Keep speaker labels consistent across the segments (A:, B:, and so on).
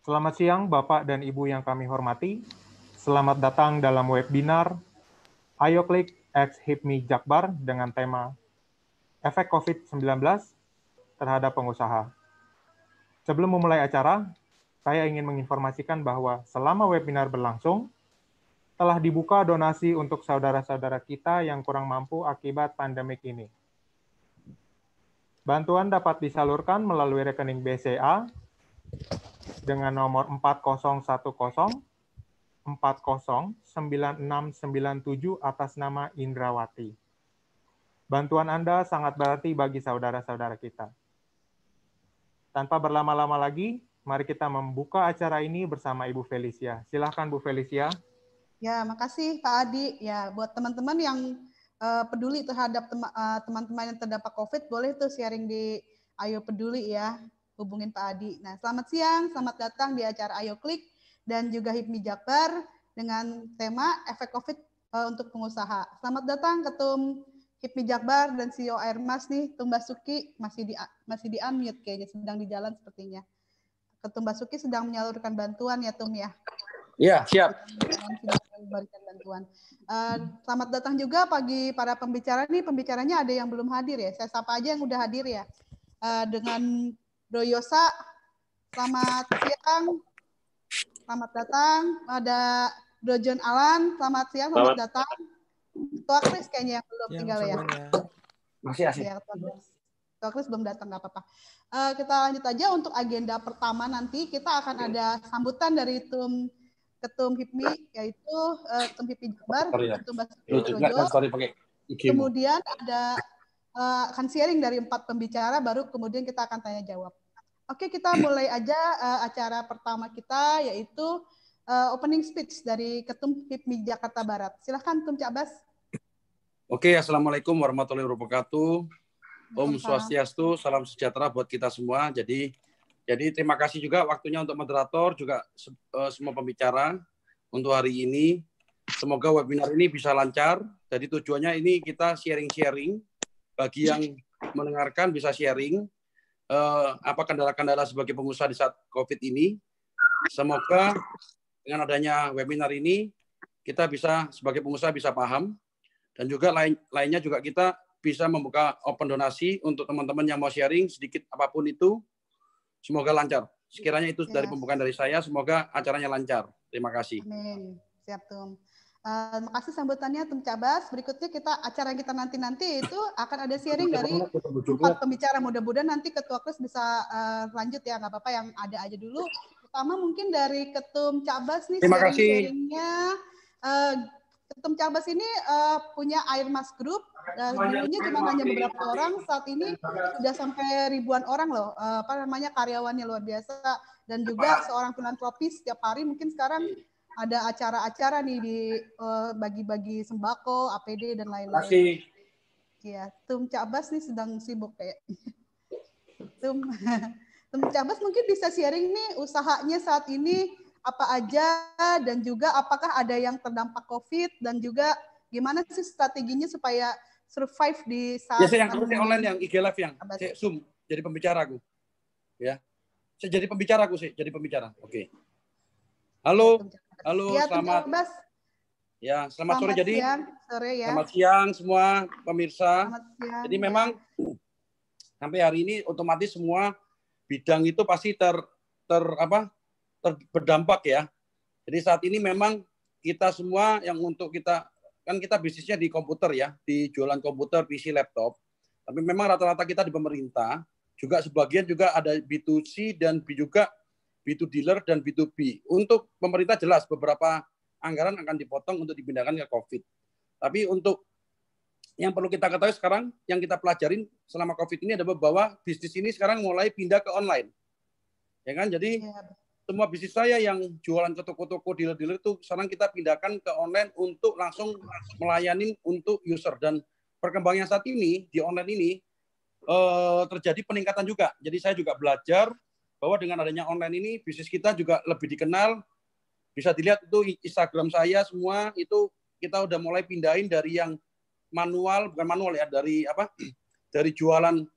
A: Selamat siang Bapak dan Ibu yang kami hormati. Selamat datang dalam webinar Ayo Klik X HIPMI Jakbar dengan tema Efek COVID-19 terhadap pengusaha. Sebelum memulai acara, saya ingin menginformasikan bahwa selama webinar berlangsung, telah dibuka donasi untuk saudara-saudara kita yang kurang mampu akibat pandemik ini. Bantuan dapat disalurkan melalui rekening BCA dengan nomor 4010409697 atas nama Indrawati. Bantuan Anda sangat berarti bagi saudara-saudara kita. Tanpa berlama-lama lagi, mari kita membuka acara ini bersama Ibu Felicia. Silakan Bu Felicia.
B: Ya, makasih Pak Adi. Ya, buat teman-teman yang peduli terhadap teman-teman yang terdampak COVID, boleh tuh sharing di Ayo Peduli ya, hubungin Pak Adi. Nah, selamat siang, selamat datang di acara Ayo Klik dan juga HIPMI Jakbar dengan tema efek COVID untuk pengusaha. Selamat datang Ketum HIPMI Jakbar dan CEO Airmas nih, Tum Basuki masih di unmute kayaknya, sedang di jalan sepertinya. Ketum Basuki sedang menyalurkan bantuan ya Tum ya.
C: Ya, siap.
B: Memberikan bantuan. Selamat datang juga bagi para pembicara nih. Pembicaranya ada yang belum hadir ya. Saya sapa aja yang udah hadir ya. Dengan Bro Yosa, selamat siang. Selamat datang. Ada Bro John Alan, selamat siang, selamat datang. Ketua Kris kayaknya yang belum tinggal ya.
C: Masih asik.
B: Ya, Ketua Kris belum datang, nggak apa-apa. Kita lanjut aja untuk agenda pertama nanti. Kita akan ada sambutan dari Ketum HIPMI, yaitu Ketum HIPMI Jakbar, Ketum Basuki Projo. Kemudian ada akan sharing dari 4 pembicara, baru kemudian kita akan tanya jawab. Oke, kita mulai aja acara pertama kita, yaitu opening speech dari Ketum HIPMI Jakarta Barat. Silahkan Tum Cak Bas.
C: Oke, Assalamualaikum warahmatullahi wabarakatuh. Om Swastiastu, salam sejahtera buat kita semua. Jadi terima kasih juga waktunya untuk moderator, juga semua pembicara untuk hari ini. Semoga webinar ini bisa lancar. Jadi tujuannya ini kita sharing-sharing. Bagi yang mendengarkan bisa sharing apa kendala-kendala sebagai pengusaha di saat COVID ini. Semoga dengan adanya webinar ini, kita bisa sebagai pengusaha bisa paham. Dan juga lainnya juga kita bisa membuka open donasi untuk teman-teman yang mau sharing sedikit apapun itu. Semoga lancar. Sekiranya itu dari pembukaan dari saya, semoga acaranya lancar. Terima kasih.
B: Amin. Siap, Tum. Terima kasih sambutannya, Tum Cabas. Berikutnya acara kita nanti itu akan ada sharing dari 4 pembicara. Mudah-mudahan nanti Ketua Kris bisa lanjut ya, nggak apa-apa yang ada aja dulu. Pertama mungkin dari Ketum Cabas nih, sharing-sharingnya. Ketum Cabas ini punya Airmas Group. Dulunya cuma hanya beberapa orang, saat ini sudah sampai ribuan orang loh, karyawannya luar biasa, dan juga seorang filantropis setiap hari. Mungkin sekarang ada acara-acara nih di bagi-bagi sembako, APD dan lain-lain. Ya, Tum Cabas nih sedang sibuk kayak. Tum Cabas mungkin bisa sharing nih usahanya saat ini apa aja, dan juga apakah ada yang terdampak COVID, dan juga gimana sih strateginya supaya survive di saat
C: saya online yang IG Live yang saya Zoom jadi pembicara aku. Ya. Saya jadi pembicara aku sih, jadi pembicara. Oke. Halo. Halo,
B: ya,
C: selamat. Ya, selamat sore jadi.
B: Sore ya.
C: Selamat siang semua pemirsa.
B: Siang,
C: jadi memang sampai hari ini otomatis semua bidang itu pasti berdampak ya. Jadi saat ini memang kita semua yang untuk kita kan kita bisnisnya di komputer ya, di jualan komputer, PC, laptop. Tapi memang rata-rata kita di pemerintah, juga sebagian juga ada B2C dan juga B2 dealer dan B2B. Untuk pemerintah jelas beberapa anggaran akan dipotong untuk dipindahkan ke COVID. Tapi untuk yang perlu kita ketahui sekarang, yang kita pelajarin selama COVID ini adalah bahwa bisnis ini sekarang mulai pindah ke online. Ya kan? Jadi semua bisnis saya yang jualan ke toko-toko, dealer-dealer itu sekarang kita pindahkan ke online untuk langsung melayani untuk user. Dan perkembangan saat ini di online ini terjadi peningkatan juga. Jadi saya juga belajar bahwa dengan adanya online ini bisnis kita juga lebih dikenal. Bisa dilihat itu Instagram saya semua itu kita udah mulai pindahin dari yang manual, bukan manual ya, dari jualan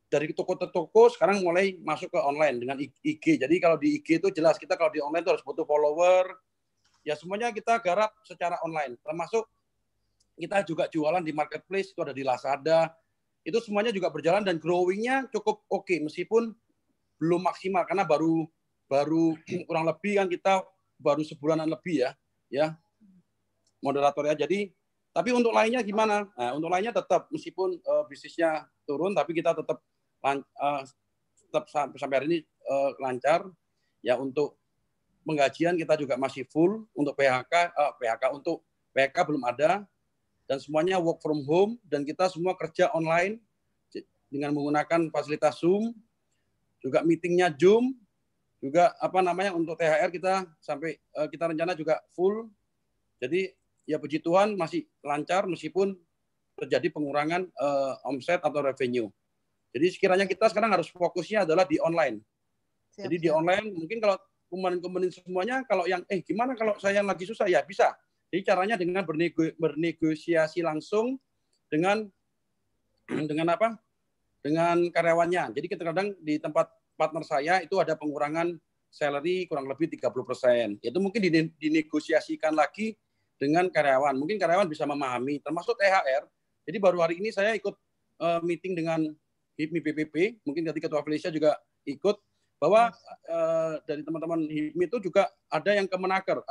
C: dari toko-toko sekarang mulai masuk ke online dengan IG. Jadi kalau di IG itu jelas kita kalau di online itu harus butuh follower. Ya semuanya kita garap secara online. Termasuk kita juga jualan di marketplace, itu ada di Lazada. Itu semuanya juga berjalan dan growing-nya cukup oke meskipun belum maksimal karena baru kurang lebih kan kita baru sebulanan lebih ya moderatornya. Jadi tapi untuk lainnya gimana? Nah, untuk lainnya tetap meskipun bisnisnya turun tapi kita tetap sampai hari ini lancar ya. Untuk penggajian kita juga masih full. Untuk untuk PHK belum ada dan semuanya work from home dan kita semua kerja online dengan menggunakan fasilitas Zoom, juga meetingnya Zoom, juga untuk THR kita sampai kita rencana juga full. Jadi ya puji Tuhan masih lancar meskipun terjadi pengurangan omset atau revenue. Jadi sekiranya kita sekarang harus fokusnya adalah di online. Jadi di online mungkin kalau kemarin semuanya kalau yang gimana kalau saya lagi susah ya bisa. Jadi caranya dengan bernegosiasi langsung dengan karyawannya. Jadi kadang-kadang di tempat partner saya itu ada pengurangan salary kurang lebih 30%. Itu mungkin dinegosiasikan lagi dengan karyawan. Mungkin karyawan bisa memahami, termasuk THR. Jadi baru hari ini saya ikut meeting dengan HIPMI BPP, mungkin nanti Ketua Felicia juga ikut, bahwa dari teman-teman HIPMI itu juga ada yang kemenaker,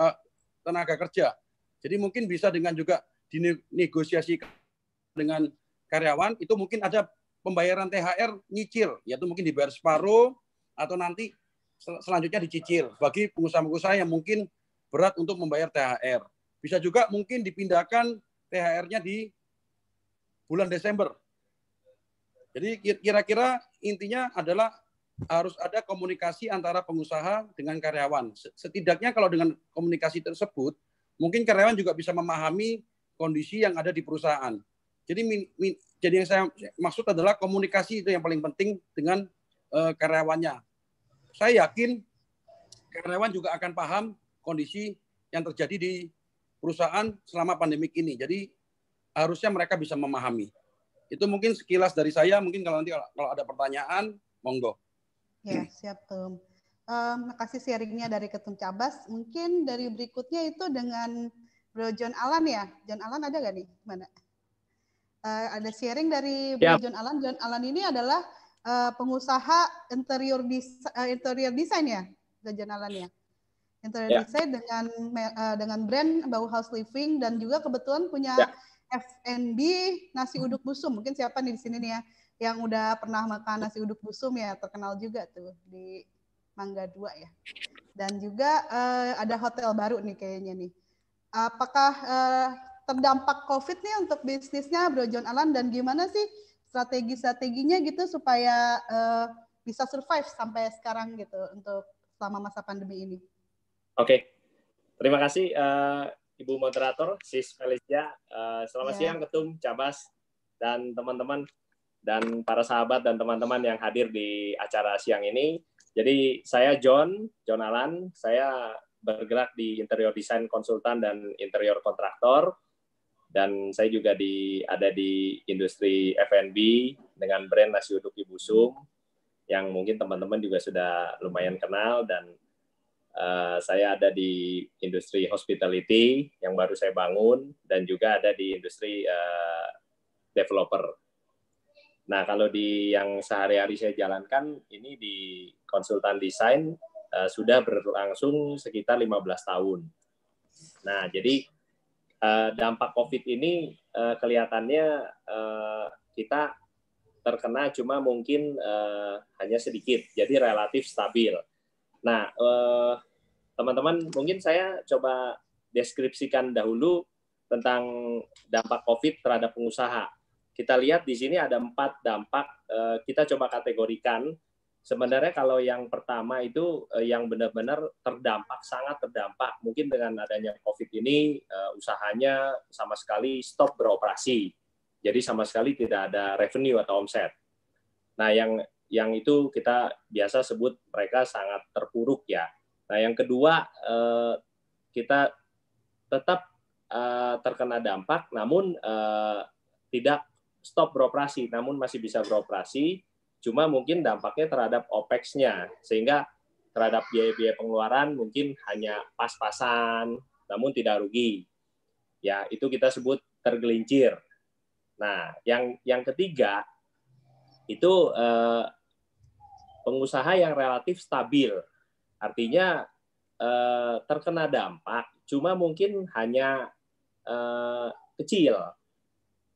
C: tenaga kerja. Jadi mungkin bisa dengan juga dinegosiasikan dengan karyawan, itu mungkin ada pembayaran THR nyicil, yaitu mungkin dibayar separuh atau nanti selanjutnya dicicil bagi pengusaha-pengusaha yang mungkin berat untuk membayar THR. Bisa juga mungkin dipindahkan THR-nya di bulan Desember. Jadi kira-kira intinya adalah harus ada komunikasi antara pengusaha dengan karyawan. Setidaknya kalau dengan komunikasi tersebut, mungkin karyawan juga bisa memahami kondisi yang ada di perusahaan. Jadi yang saya maksud adalah komunikasi itu yang paling penting dengan karyawannya. Saya yakin karyawan juga akan paham kondisi yang terjadi di perusahaan selama pandemik ini. Jadi harusnya mereka bisa memahami. Itu mungkin sekilas dari saya. Mungkin kalau nanti kalau ada pertanyaan, monggo.
B: Ya, siap, Tum. Makasih sharingnya dari Ketum Cabas. Mungkin dari berikutnya itu dengan Bro John Alan ya. John Alan ada nggak nih? Mana? Ada sharing dari Bro John Alan. John Alan ini adalah pengusaha interior design ya, John Alan ya. Interior design dengan brand Bauhaus Living dan juga kebetulan punya F&B nasi uduk busum. Mungkin siapa nih di sini nih ya yang udah pernah makan nasi uduk busum ya, terkenal juga tuh di Mangga 2 ya. Dan juga ada hotel baru nih kayaknya nih. Apakah terdampak COVID nih untuk bisnisnya Bro John Alan dan gimana sih strategi-strateginya gitu supaya bisa survive sampai sekarang gitu untuk selama masa pandemi ini?
D: Oke, terima kasih Ibu Moderator, Sis Felicia. Selamat siang Ketum Cabas dan teman-teman dan para sahabat dan teman-teman yang hadir di acara siang ini. Jadi saya John Alan, saya bergerak di interior design konsultan dan interior kontraktor, dan saya juga ada di industri F&B dengan brand nasi uduk Ibu Sum yang mungkin teman-teman juga sudah lumayan kenal, dan saya ada di industri hospitality yang baru saya bangun dan juga ada di industri developer. Nah, kalau di yang sehari-hari saya jalankan ini di konsultan desain sudah berlangsung sekitar 15 tahun. Nah, jadi dampak COVID ini kelihatannya kita terkena cuma mungkin hanya sedikit, jadi relatif stabil. Nah, teman-teman, mungkin saya coba deskripsikan dahulu tentang dampak COVID terhadap pengusaha. Kita lihat di sini ada 4 dampak, kita coba kategorikan. Sebenarnya kalau yang pertama itu yang benar-benar sangat terdampak. Mungkin dengan adanya COVID ini, usahanya sama sekali stop beroperasi. Jadi sama sekali tidak ada revenue atau omset. Nah, yang itu kita biasa sebut mereka sangat terpuruk ya. Nah, yang kedua, kita tetap terkena dampak, namun tidak stop beroperasi, namun masih bisa beroperasi. Cuma mungkin dampaknya terhadap OPEX-nya, sehingga terhadap biaya-biaya pengeluaran mungkin hanya pas-pasan, namun tidak rugi. Ya, itu kita sebut tergelincir. Nah, yang ketiga itu pengusaha yang relatif stabil, artinya terkena dampak, cuma mungkin hanya kecil,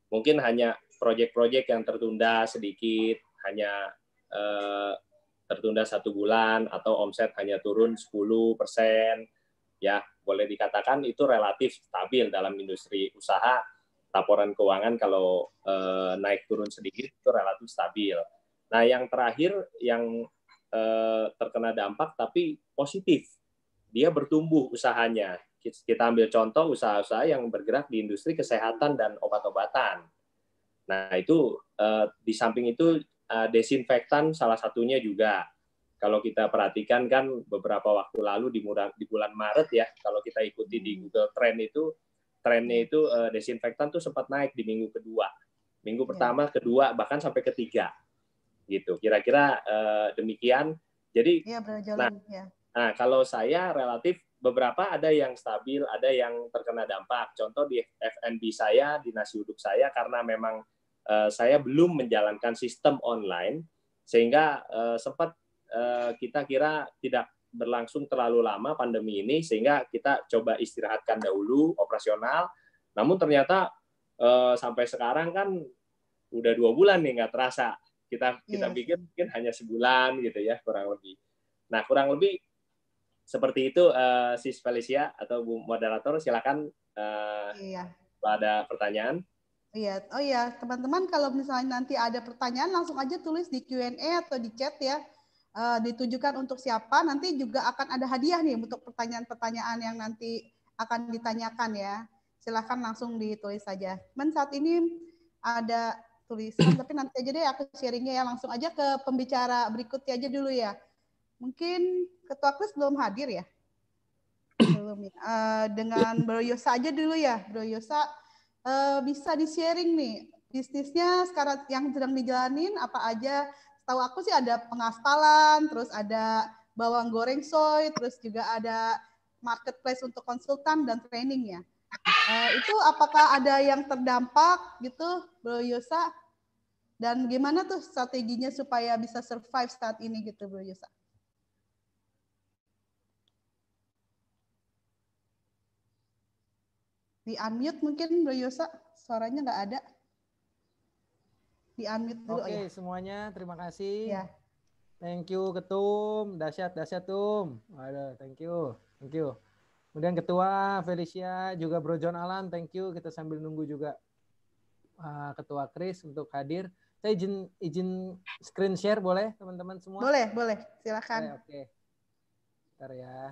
D: mungkin hanya proyek-proyek yang tertunda sedikit, hanya tertunda 1 bulan, atau omset hanya turun 10%, ya boleh dikatakan itu relatif stabil dalam industri usaha. Laporan keuangan kalau naik turun sedikit itu relatif stabil. Nah, yang terakhir yang terkena dampak tapi positif, dia bertumbuh usahanya. Kita ambil contoh usaha-usaha yang bergerak di industri kesehatan dan obat-obatan. Nah, itu di samping itu desinfektan salah satunya juga. Kalau kita perhatikan kan beberapa waktu lalu di bulan Maret ya, kalau kita ikuti di Google Trend itu, trennya itu desinfektan tuh sempat naik di minggu kedua. Minggu pertama, kedua, bahkan sampai ketiga. Gitu. Kira-kira demikian. Jadi, nah, kalau saya relatif beberapa ada yang stabil, ada yang terkena dampak. Contoh di F&B saya, di nasi uduk saya, karena memang saya belum menjalankan sistem online, sehingga sempat kita kira tidak berlangsung terlalu lama pandemi ini, sehingga kita coba istirahatkan dahulu operasional. Namun ternyata sampai sekarang kan udah 2 bulan nih, nggak terasa. Kita pikir mungkin hanya sebulan gitu ya, kurang lebih. Nah, kurang lebih seperti itu, Sis Felicia atau Bu Moderator, silakan kalau ada pertanyaan.
B: Iya, oh iya, teman-teman kalau misalnya nanti ada pertanyaan langsung aja tulis di Q&A atau di chat ya. Ditujukan untuk siapa, nanti juga akan ada hadiah nih untuk pertanyaan-pertanyaan yang nanti akan ditanyakan ya. Silakan langsung ditulis saja. Saat ini ada tulisan, tapi nanti aja deh aku sharingnya ya, langsung aja ke pembicara berikutnya aja dulu ya. Mungkin Ketua Kris belum hadir ya? Belum. Dengan Bro Yosa aja dulu ya, Bro Yosa. Bisa di-sharing nih bisnisnya sekarang yang sedang dijalanin apa aja. Tahu aku sih ada pengaspalan, terus ada bawang goreng soy, terus juga ada marketplace untuk konsultan dan training ya. Itu apakah ada yang terdampak gitu, Bro Yosa? Dan gimana tuh strateginya supaya bisa survive saat ini gitu, Bro Yosa? Di unmute mungkin Bro Yosa, suaranya nggak ada. Di unmute dulu.
E: Oke, semuanya terima kasih.
B: Ya.
E: Thank you Ketum, dahsyat Tum. Waduh, thank you. Kemudian Ketua Felicia, juga Bro John Alan, thank you. Kita sambil nunggu juga Ketua Kris untuk hadir. Saya izin screen share boleh teman-teman semua?
B: Boleh, silakan.
E: Oke. Bentar ya.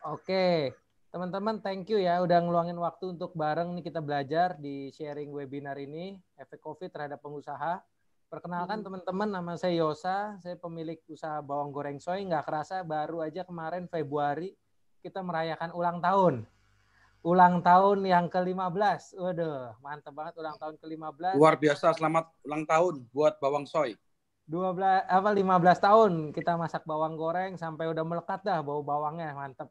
E: Oke, teman-teman thank you ya udah ngeluangin waktu untuk bareng nih kita belajar di sharing webinar ini, efek COVID terhadap pengusaha. Perkenalkan teman-teman, nama saya Yosa, saya pemilik usaha bawang goreng soy. Nggak kerasa baru aja kemarin Februari kita merayakan ulang tahun. Ulang tahun yang ke-15. Waduh, mantap banget ulang tahun ke-15.
C: Luar biasa, selamat ulang tahun buat bawang soy.
E: 15 tahun kita masak bawang goreng sampai udah melekat dah bau bawangnya, mantap.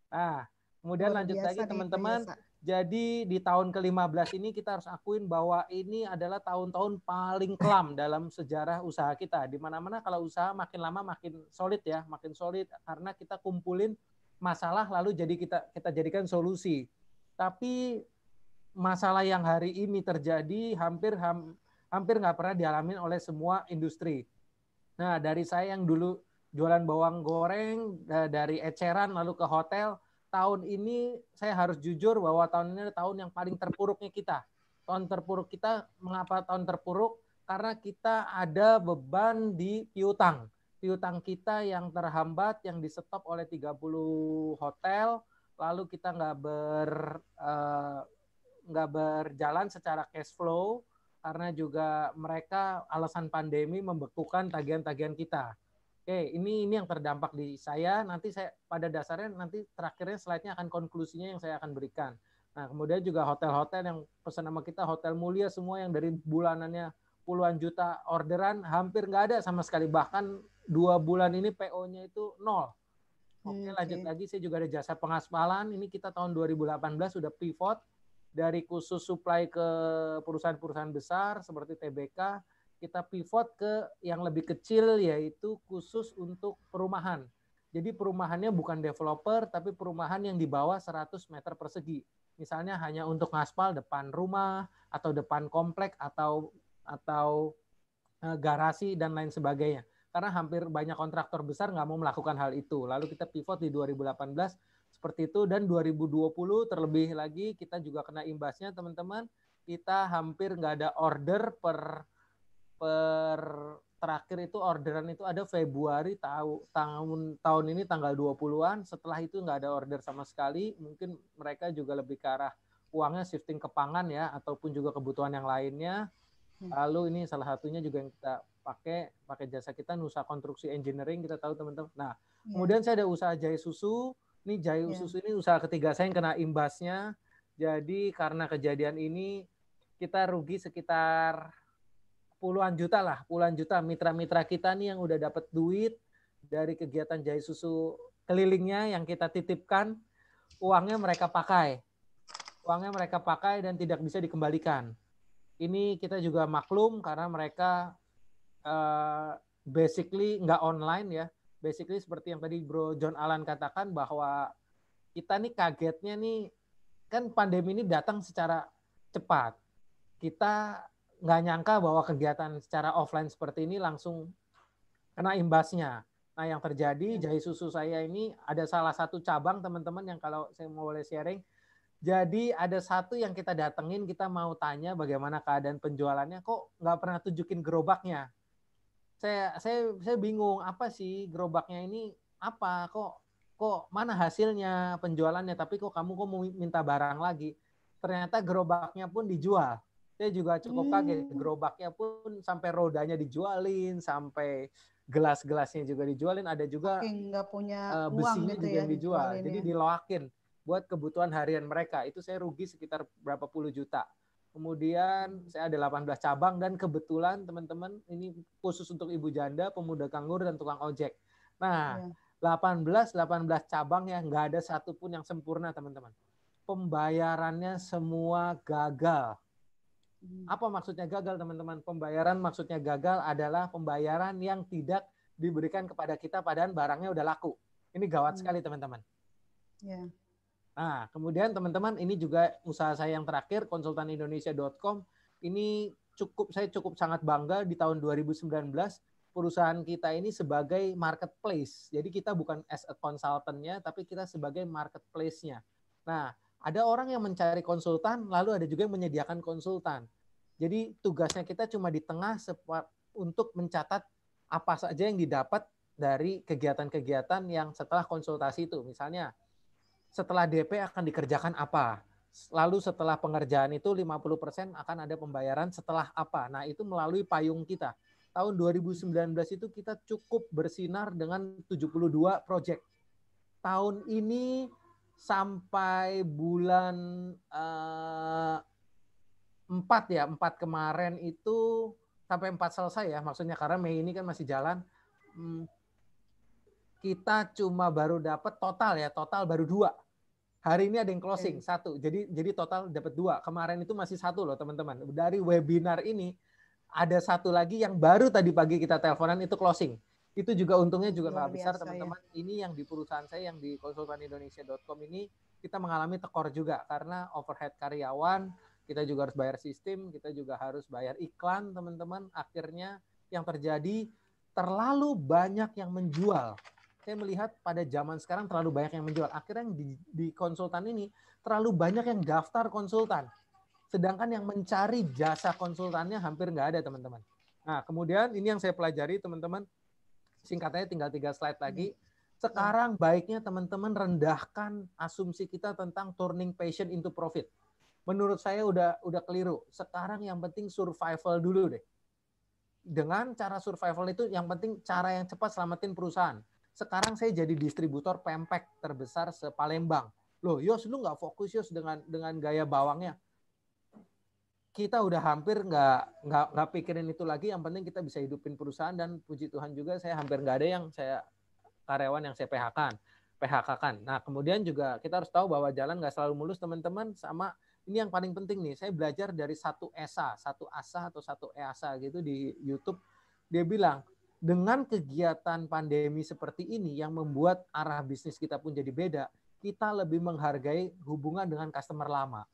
E: Nah, kemudian lanjut lagi teman-teman. Jadi di tahun ke-15 ini kita harus akuin bahwa ini adalah tahun-tahun paling kelam dalam sejarah usaha kita. Di mana-mana kalau usaha makin lama makin solid ya, makin solid karena kita kumpulin masalah lalu jadi kita jadikan solusi. Tapi masalah yang hari ini terjadi hampir nggak pernah dialami oleh semua industri. Nah, dari saya yang dulu jualan bawang goreng dari eceran lalu ke hotel, tahun ini saya harus jujur bahwa tahun ini adalah tahun yang paling terpuruknya kita. Tahun terpuruk kita, mengapa tahun terpuruk? Karena kita ada beban di piutang. Piutang kita yang terhambat, yang di-stop oleh 30 hotel, lalu kita nggak berjalan secara cash flow, karena juga mereka alasan pandemi membekukan tagihan-tagihan kita. Oke, ini yang terdampak di saya. Nanti saya pada dasarnya nanti terakhirnya slide-nya akan konklusinya yang saya akan berikan. Nah, kemudian juga hotel-hotel yang pesan sama kita, hotel mulia semua yang dari bulanannya puluhan juta orderan, hampir nggak ada sama sekali. Bahkan 2 bulan ini PO-nya itu 0. Oke, lanjut lagi. Saya juga ada jasa pengaspalan. Ini kita tahun 2018 sudah pivot dari khusus supply ke perusahaan-perusahaan besar seperti TBK. Kita pivot ke yang lebih kecil, yaitu khusus untuk perumahan. Jadi perumahannya bukan developer, tapi perumahan yang di bawah 100 meter persegi. Misalnya hanya untuk ngaspal depan rumah, atau depan komplek, atau garasi, dan lain sebagainya. Karena hampir banyak kontraktor besar nggak mau melakukan hal itu. Lalu kita pivot di 2018 seperti itu, dan 2020 terlebih lagi kita juga kena imbasnya, teman-teman. Kita hampir nggak ada order per terakhir itu orderan itu ada Februari tahun ini tanggal 20-an. Setelah itu nggak ada order sama sekali. Mungkin mereka juga lebih ke arah uangnya shifting ke pangan ya, ataupun juga kebutuhan yang lainnya. Lalu ini salah satunya juga yang kita pakai jasa kita, Nusa Konstruksi Engineering, kita tahu teman-teman. Nah, kemudian saya ada usaha Jaya Susu. Ini Jaya Susu ini usaha ketiga saya yang kena imbasnya. Jadi karena kejadian ini kita rugi sekitar puluhan juta mitra-mitra kita nih yang udah dapat duit dari kegiatan Jaya Susu kelilingnya yang kita titipkan, uangnya mereka pakai dan tidak bisa dikembalikan. Ini kita juga maklum karena mereka basically nggak online ya, basically seperti yang tadi Bro John Alan katakan bahwa kita nih kagetnya nih, kan pandemi ini datang secara cepat. Kita nggak nyangka bahwa kegiatan secara offline seperti ini langsung kena imbasnya. Nah, yang terjadi, Jaya Susu saya ini ada salah satu cabang, teman-teman, yang kalau saya mau boleh sharing. Jadi ada satu yang kita datengin, kita mau tanya bagaimana keadaan penjualannya, kok nggak pernah tunjukin gerobaknya. Saya bingung, apa sih gerobaknya ini, apa, kok mana hasilnya penjualannya, tapi kok kamu mau minta barang lagi. Ternyata gerobaknya pun dijual. Saya juga cukup kaget, gerobaknya pun sampai rodanya dijualin, sampai gelas-gelasnya juga dijualin, ada juga
B: nggak punya
E: besinya
B: uang gitu
E: juga
B: ya,
E: yang dijual. Jadi diloakin buat kebutuhan harian mereka. Itu saya rugi sekitar berapa puluh juta. Kemudian saya ada 18 cabang, dan kebetulan teman-teman ini khusus untuk ibu janda, pemuda kanggur, dan tukang ojek. Nah, 18 cabang yang nggak ada satupun yang sempurna, teman-teman. Pembayarannya semua gagal. Apa maksudnya gagal, teman-teman? Pembayaran maksudnya gagal adalah pembayaran yang tidak diberikan kepada kita padahal barangnya udah laku. Ini gawat sekali, teman-teman. Nah, kemudian teman-teman, ini juga usaha saya yang terakhir, konsultanindonesia.com. Ini saya cukup sangat bangga di tahun 2019 perusahaan kita ini sebagai marketplace. Jadi kita bukan as a consultant-nya, tapi kita sebagai marketplace-nya. Nah, ada orang yang mencari konsultan, lalu ada juga yang menyediakan konsultan. Jadi tugasnya kita cuma di tengah untuk mencatat apa saja yang didapat dari kegiatan-kegiatan yang setelah konsultasi itu. Misalnya, setelah DP akan dikerjakan apa? Lalu setelah pengerjaan itu 50% akan ada pembayaran setelah apa? Nah, itu melalui payung kita. Tahun 2019 itu kita cukup bersinar dengan 72 proyek. Tahun ini sampai bulan 4 kemarin itu sampai 4 selesai ya, maksudnya karena Mei ini kan masih jalan. Kita cuma baru dapat total baru 2. Hari ini ada yang closing 1. Jadi total dapat 2. Kemarin itu masih 1 loh, teman-teman. Dari webinar ini ada 1 lagi yang baru tadi pagi kita teleponan itu closing. Itu juga untungnya juga nggak besar, teman-teman. Ya. Ini yang di perusahaan saya yang di konsultanindonesia.com ini kita mengalami tekor juga karena overhead karyawan, kita juga harus bayar sistem, kita juga harus bayar iklan, teman-teman. Akhirnya yang terjadi terlalu banyak yang menjual. Saya melihat pada zaman sekarang terlalu banyak yang menjual. Akhirnya di konsultan ini terlalu banyak yang daftar konsultan. Sedangkan yang mencari jasa konsultannya hampir nggak ada, teman-teman. Nah, kemudian ini yang saya pelajari, teman-teman. Singkatnya tinggal 3 slide lagi. Sekarang baiknya teman-teman rendahkan asumsi kita tentang turning passion into profit. Menurut saya udah keliru. Sekarang yang penting survival dulu deh. Dengan cara survival itu yang penting cara yang cepat selamatin perusahaan. Sekarang saya jadi distributor pempek terbesar se-Palembang. Loh, Yos, lu nggak fokus Yos dengan gaya bawangnya. Kita udah hampir nggak pikirin itu lagi. Yang penting kita bisa hidupin perusahaan, dan puji Tuhan juga saya hampir nggak ada yang karyawan yang saya PHK-kan. Nah, kemudian juga kita harus tahu bahwa jalan nggak selalu mulus, teman-teman. Sama ini yang paling penting nih, saya belajar dari satu asa atau satu EASA gitu di YouTube. Dia bilang, dengan kegiatan pandemi seperti ini yang membuat arah bisnis kita pun jadi beda, kita lebih menghargai hubungan dengan customer lama.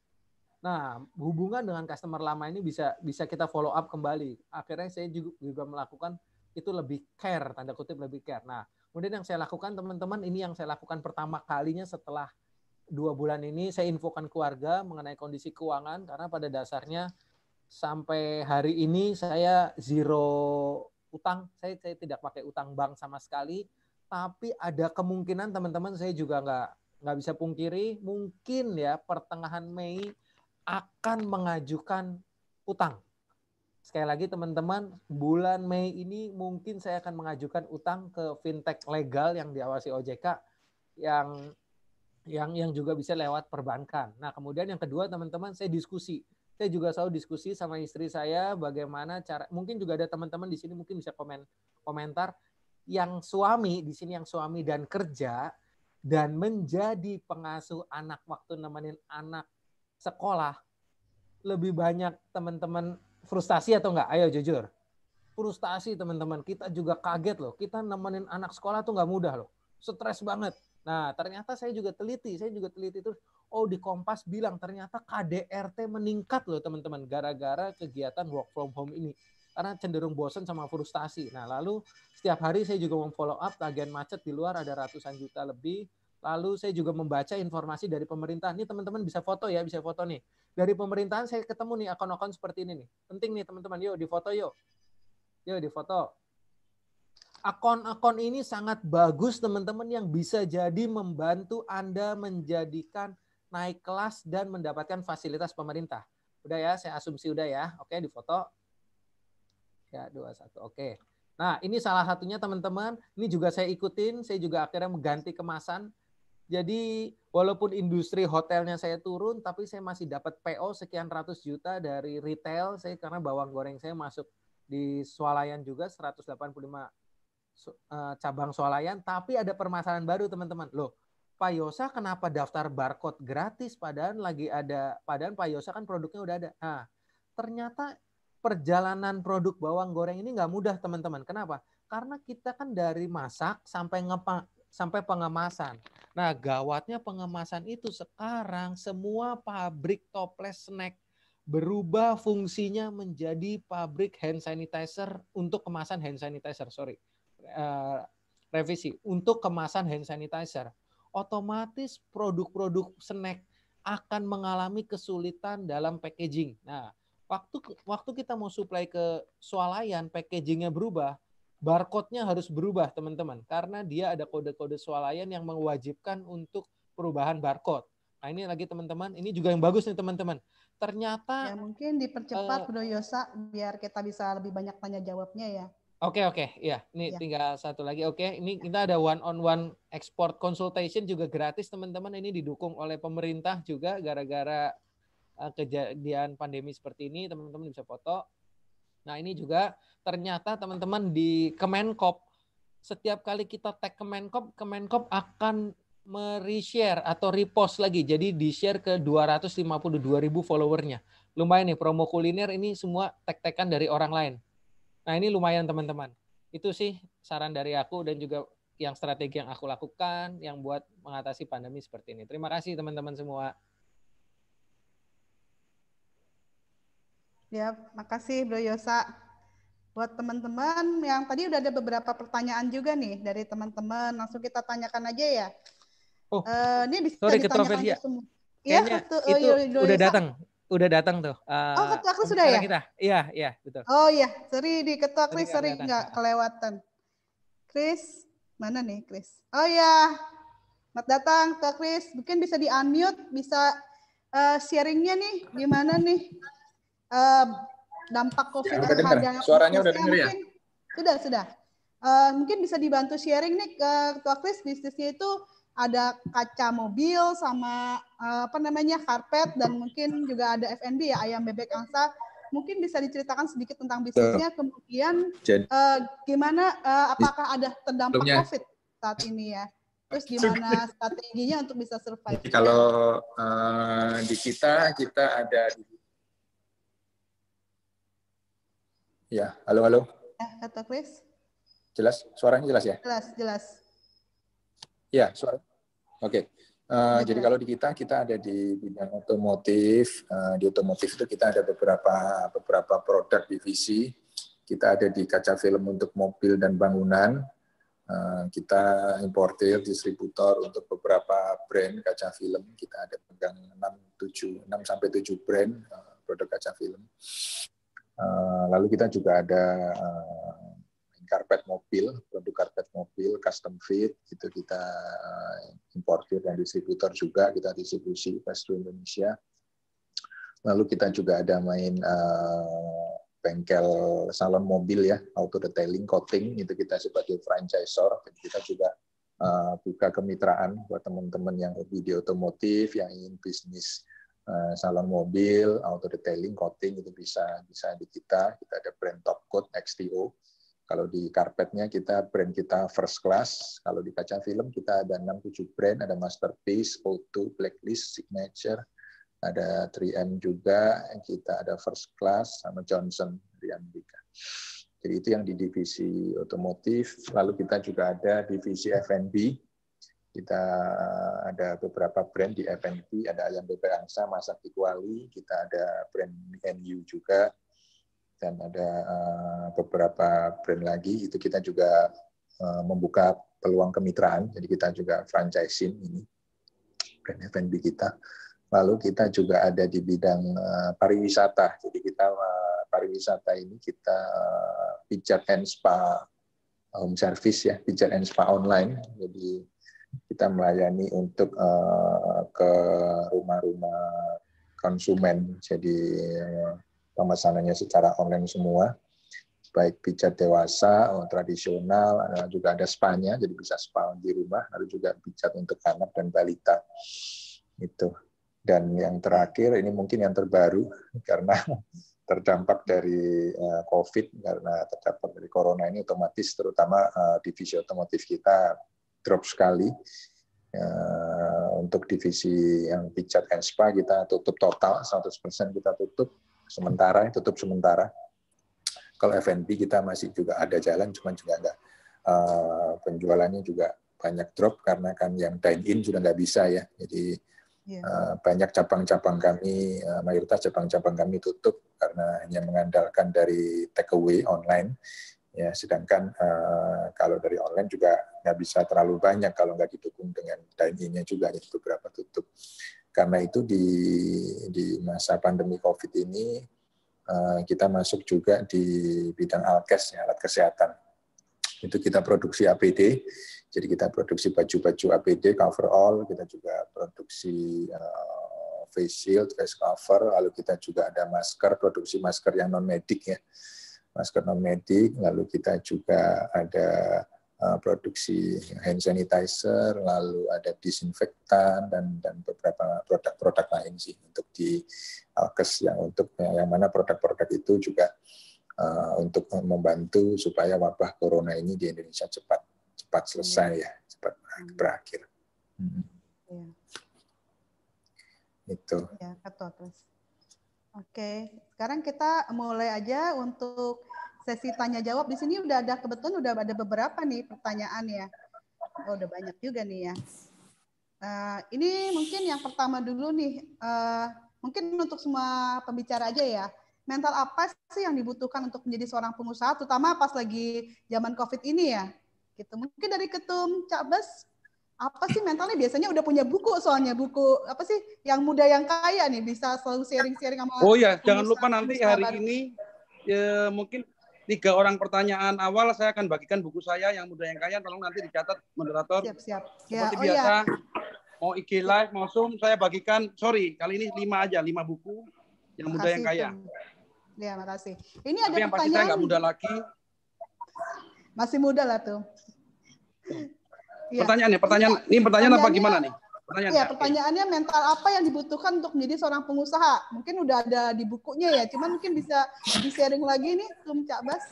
E: Nah, hubungan dengan customer lama ini bisa kita follow up kembali. Akhirnya saya juga melakukan itu lebih care, tanda kutip lebih care. Nah, kemudian yang saya lakukan, teman-teman, ini yang saya lakukan pertama kalinya setelah 2 bulan ini, saya infokan keluarga mengenai kondisi keuangan, karena pada dasarnya sampai hari ini saya zero utang. Saya tidak pakai utang bank sama sekali, tapi ada kemungkinan, teman-teman, saya juga nggak bisa pungkiri, mungkin ya pertengahan Mei akan mengajukan utang. Sekali lagi teman-teman, bulan Mei ini mungkin saya akan mengajukan utang ke fintech legal yang diawasi OJK, yang juga bisa lewat perbankan. Nah, kemudian yang kedua, teman-teman, saya diskusi. Saya juga selalu diskusi sama istri saya bagaimana cara, mungkin juga ada teman-teman di sini mungkin bisa komentar, yang suami di sini, yang suami dan kerja dan menjadi pengasuh anak waktu nemenin anak sekolah, lebih banyak teman-teman frustasi atau enggak? Ayo jujur. Frustasi, teman-teman. Kita juga kaget loh. Kita nemenin anak sekolah tuh nggak mudah loh. Stres banget. Nah, ternyata saya juga teliti terus. Oh, di Kompas bilang ternyata KDRT meningkat loh, teman-teman, gara-gara kegiatan work from home ini. Karena cenderung bosan sama frustasi. Nah, lalu setiap hari saya juga memfollow up tagihan macet di luar ada ratusan juta lebih. Lalu saya juga membaca informasi dari pemerintah. Ini teman-teman bisa foto ya, bisa foto nih. Dari pemerintahan saya ketemu nih akun-akun seperti ini nih. Penting nih teman-teman, yuk difoto yuk. Yuk difoto. Akun-akun ini sangat bagus teman-teman, yang bisa jadi membantu Anda menjadikan naik kelas dan mendapatkan fasilitas pemerintah. Udah ya, saya asumsi udah ya. Oke, difoto. Ya, 21. Oke. Nah, ini salah satunya teman-teman. Ini juga saya ikutin, saya juga akhirnya mengganti kemasan. Jadi walaupun industri hotelnya saya turun, tapi saya masih dapat PO sekian ratus juta dari retail saya, karena bawang goreng saya masuk di swalayan juga 185 cabang swalayan. Tapi ada permasalahan baru, teman-teman. Loh, Pak Yosa kenapa daftar barcode gratis padahal Pak Yosa kan produknya udah ada. Nah, ternyata perjalanan produk bawang goreng ini nggak mudah, teman-teman. Kenapa? Karena kita kan dari masak sampai pengemasan. Nah, gawatnya pengemasan itu sekarang semua pabrik toples snack berubah fungsinya menjadi pabrik hand sanitizer untuk kemasan hand sanitizer. Revisi. Untuk kemasan hand sanitizer. Otomatis produk-produk snack akan mengalami kesulitan dalam packaging. Nah, waktu kita mau supply ke swalayan, packagingnya berubah, barcode-nya harus berubah, teman-teman, karena dia ada kode-kode swalayan yang mewajibkan untuk perubahan barcode. Nah, ini lagi teman-teman, ini juga yang bagus nih teman-teman. Ternyata
B: ya mungkin dipercepat Bro Yosa biar kita bisa lebih banyak tanya jawabnya ya.
E: Oke, ya. Ini tinggal satu lagi. Oke, ini kita ada one-on-one export consultation juga gratis, teman-teman. Ini didukung oleh pemerintah juga gara-gara kejadian pandemi seperti ini, teman-teman bisa foto. Nah, ini juga ternyata teman-teman di Kemenkop, setiap kali kita tag Kemenkop akan me-reshare atau repost lagi. Jadi di-share ke 252.000 followernya. Lumayan nih, promo kuliner ini semua tag-tagan dari orang lain. Nah, ini lumayan teman-teman. Itu sih saran dari aku dan juga yang strategi yang aku lakukan yang buat mengatasi pandemi seperti ini. Terima kasih teman-teman semua.
B: Ya, makasih Bro Yosa. Buat teman-teman yang tadi udah ada beberapa pertanyaan juga nih dari teman-teman, langsung kita tanyakan aja ya.
E: Oh,
B: ini bisa
E: sorry
B: ditanyakan
E: Ketua
B: semua.
E: Kayaknya itu udah datang tuh.
B: Ketua Kris sudah ya?
E: Kita. Iya, betul.
B: Oh iya, sorry di Ketua Kris, sorry nggak kelewatan. Kris, mana nih Kris? Oh iya, selamat datang Ketua Kris. Mungkin bisa di-unmute, bisa sharingnya nih, gimana nih dampak COVID terhadap
F: suaranya udah dengar ya?
B: Sudah. Mungkin bisa dibantu sharing nih ke Ketua Kris, bisnisnya itu ada kaca mobil sama karpet, dan mungkin juga ada F&B ya, ayam bebek angsa. Mungkin bisa diceritakan sedikit tentang bisnisnya, kemudian gimana, apakah ada terdampak COVID saat ini ya? Terus gimana strateginya untuk bisa survive?
F: Jadi kalau di kita ada ya, halo.
B: Ya, kata Chris.
F: Jelas, suaranya jelas ya?
B: Jelas.
F: Ya, suara. Oke. Jadi kalau di kita ada di bidang otomotif. Di otomotif itu kita ada beberapa produk divisi. Kita ada di kaca film untuk mobil dan bangunan. Kita importir distributor untuk beberapa brand kaca film. Kita ada pegang 6-7 brand produk kaca film. Lalu kita juga ada karpet mobil, produk karpet mobil, custom fit, itu kita importir dan distributor juga, kita distribusi ke seluruh Indonesia. Lalu kita juga ada main bengkel salon mobil ya, auto detailing, coating, itu kita sebagai franchisor. Jadi kita juga buka kemitraan buat teman-teman yang hobi di otomotif, yang ingin bisnis salon mobil, auto detailing, coating, itu bisa di kita. Kita ada brand Top Coat, XTO. Kalau di karpetnya brand kita First Class. Kalau di kaca film kita ada 6-7 brand, ada Masterpiece, O2, Blacklist, Signature, ada 3M juga, kita ada First Class sama Johnson di Amerika. Jadi itu yang di divisi otomotif. Lalu kita juga ada divisi F&B. Kita ada beberapa brand di F&B, ada ayam bebek angsa, masak di Kuali, kita ada brand NU juga, dan ada beberapa brand lagi. Itu kita juga membuka peluang kemitraan, jadi kita juga franchising ini brand F&B kita. Lalu kita juga ada di bidang pariwisata, jadi kita pariwisata ini kita pijat and spa home service ya, pijat and spa online. Jadi kita melayani untuk ke rumah-rumah konsumen, jadi pemesanannya secara online semua, baik pijat dewasa, tradisional, juga ada spa-nya, jadi bisa spa di rumah, lalu juga pijat untuk anak dan balita. Itu. Dan yang terakhir, ini mungkin yang terbaru, karena terdampak dari COVID, karena terdampak dari corona ini, otomatis terutama divisi otomotif kita drop sekali. Untuk divisi yang pijat and spa kita tutup total, 100% kita tutup sementara. Kalau F&B kita masih juga ada jalan, cuma juga enggak, penjualannya juga banyak drop karena kan yang dine-in sudah nggak bisa ya. Jadi banyak cabang-cabang kami, mayoritas cabang-cabang kami tutup karena hanya mengandalkan dari take away online. Ya, sedangkan kalau dari online juga nggak bisa terlalu banyak kalau nggak didukung dengan dine-in-nya juga, jadi beberapa tutup. Karena itu di masa pandemi COVID ini kita masuk juga di bidang alkes, ya, alat kesehatan. Itu kita produksi APD, jadi kita produksi baju-baju APD, coverall, kita juga produksi face shield, face cover, lalu kita juga ada masker, produksi masker yang non-medik ya. Masker non-medik, lalu kita juga ada produksi hand sanitizer, lalu ada disinfektan dan beberapa produk-produk lain sih untuk di alkes, yang mana produk-produk itu juga untuk membantu supaya wabah corona ini di Indonesia cepat selesai ya, cepat berakhir. Itu.
B: Ya, terus. Oke, sekarang kita mulai aja untuk sesi tanya jawab. Di sini kebetulan udah ada beberapa nih pertanyaan ya. Oh, udah banyak juga nih ya. Ini mungkin yang pertama dulu nih. Mungkin untuk semua pembicara aja ya. Mental apa sih yang dibutuhkan untuk menjadi seorang pengusaha, terutama pas lagi zaman COVID ini ya? Gitu. Mungkin dari Ketum Cak Bas, apa sih mentalnya? Biasanya udah punya buku, soalnya buku apa sih yang muda yang kaya nih, bisa selalu sharing-sharing sama.
C: Oh ya, jangan lupa nanti hari ini ya, mungkin 3 orang pertanyaan awal saya akan bagikan buku saya yang muda yang kaya, tolong nanti dicatat moderator.
B: Siap.
C: Seperti biasa, mau IG live, mau Zoom, saya bagikan. Sorry, kali ini 5 aja, 5 buku yang muda yang kaya.
B: Ya, makasih. Ini
C: tapi
B: ada
C: yang
B: pertanyaan.
C: pasti saya nggak muda lagi.
B: Masih muda lah tuh.
C: Pertanyaan apa gimana nih?
B: Pertanyaannya mental apa yang dibutuhkan untuk menjadi seorang pengusaha? Mungkin udah ada di bukunya ya, cuman mungkin bisa di-sharing lagi nih, Cak Bas.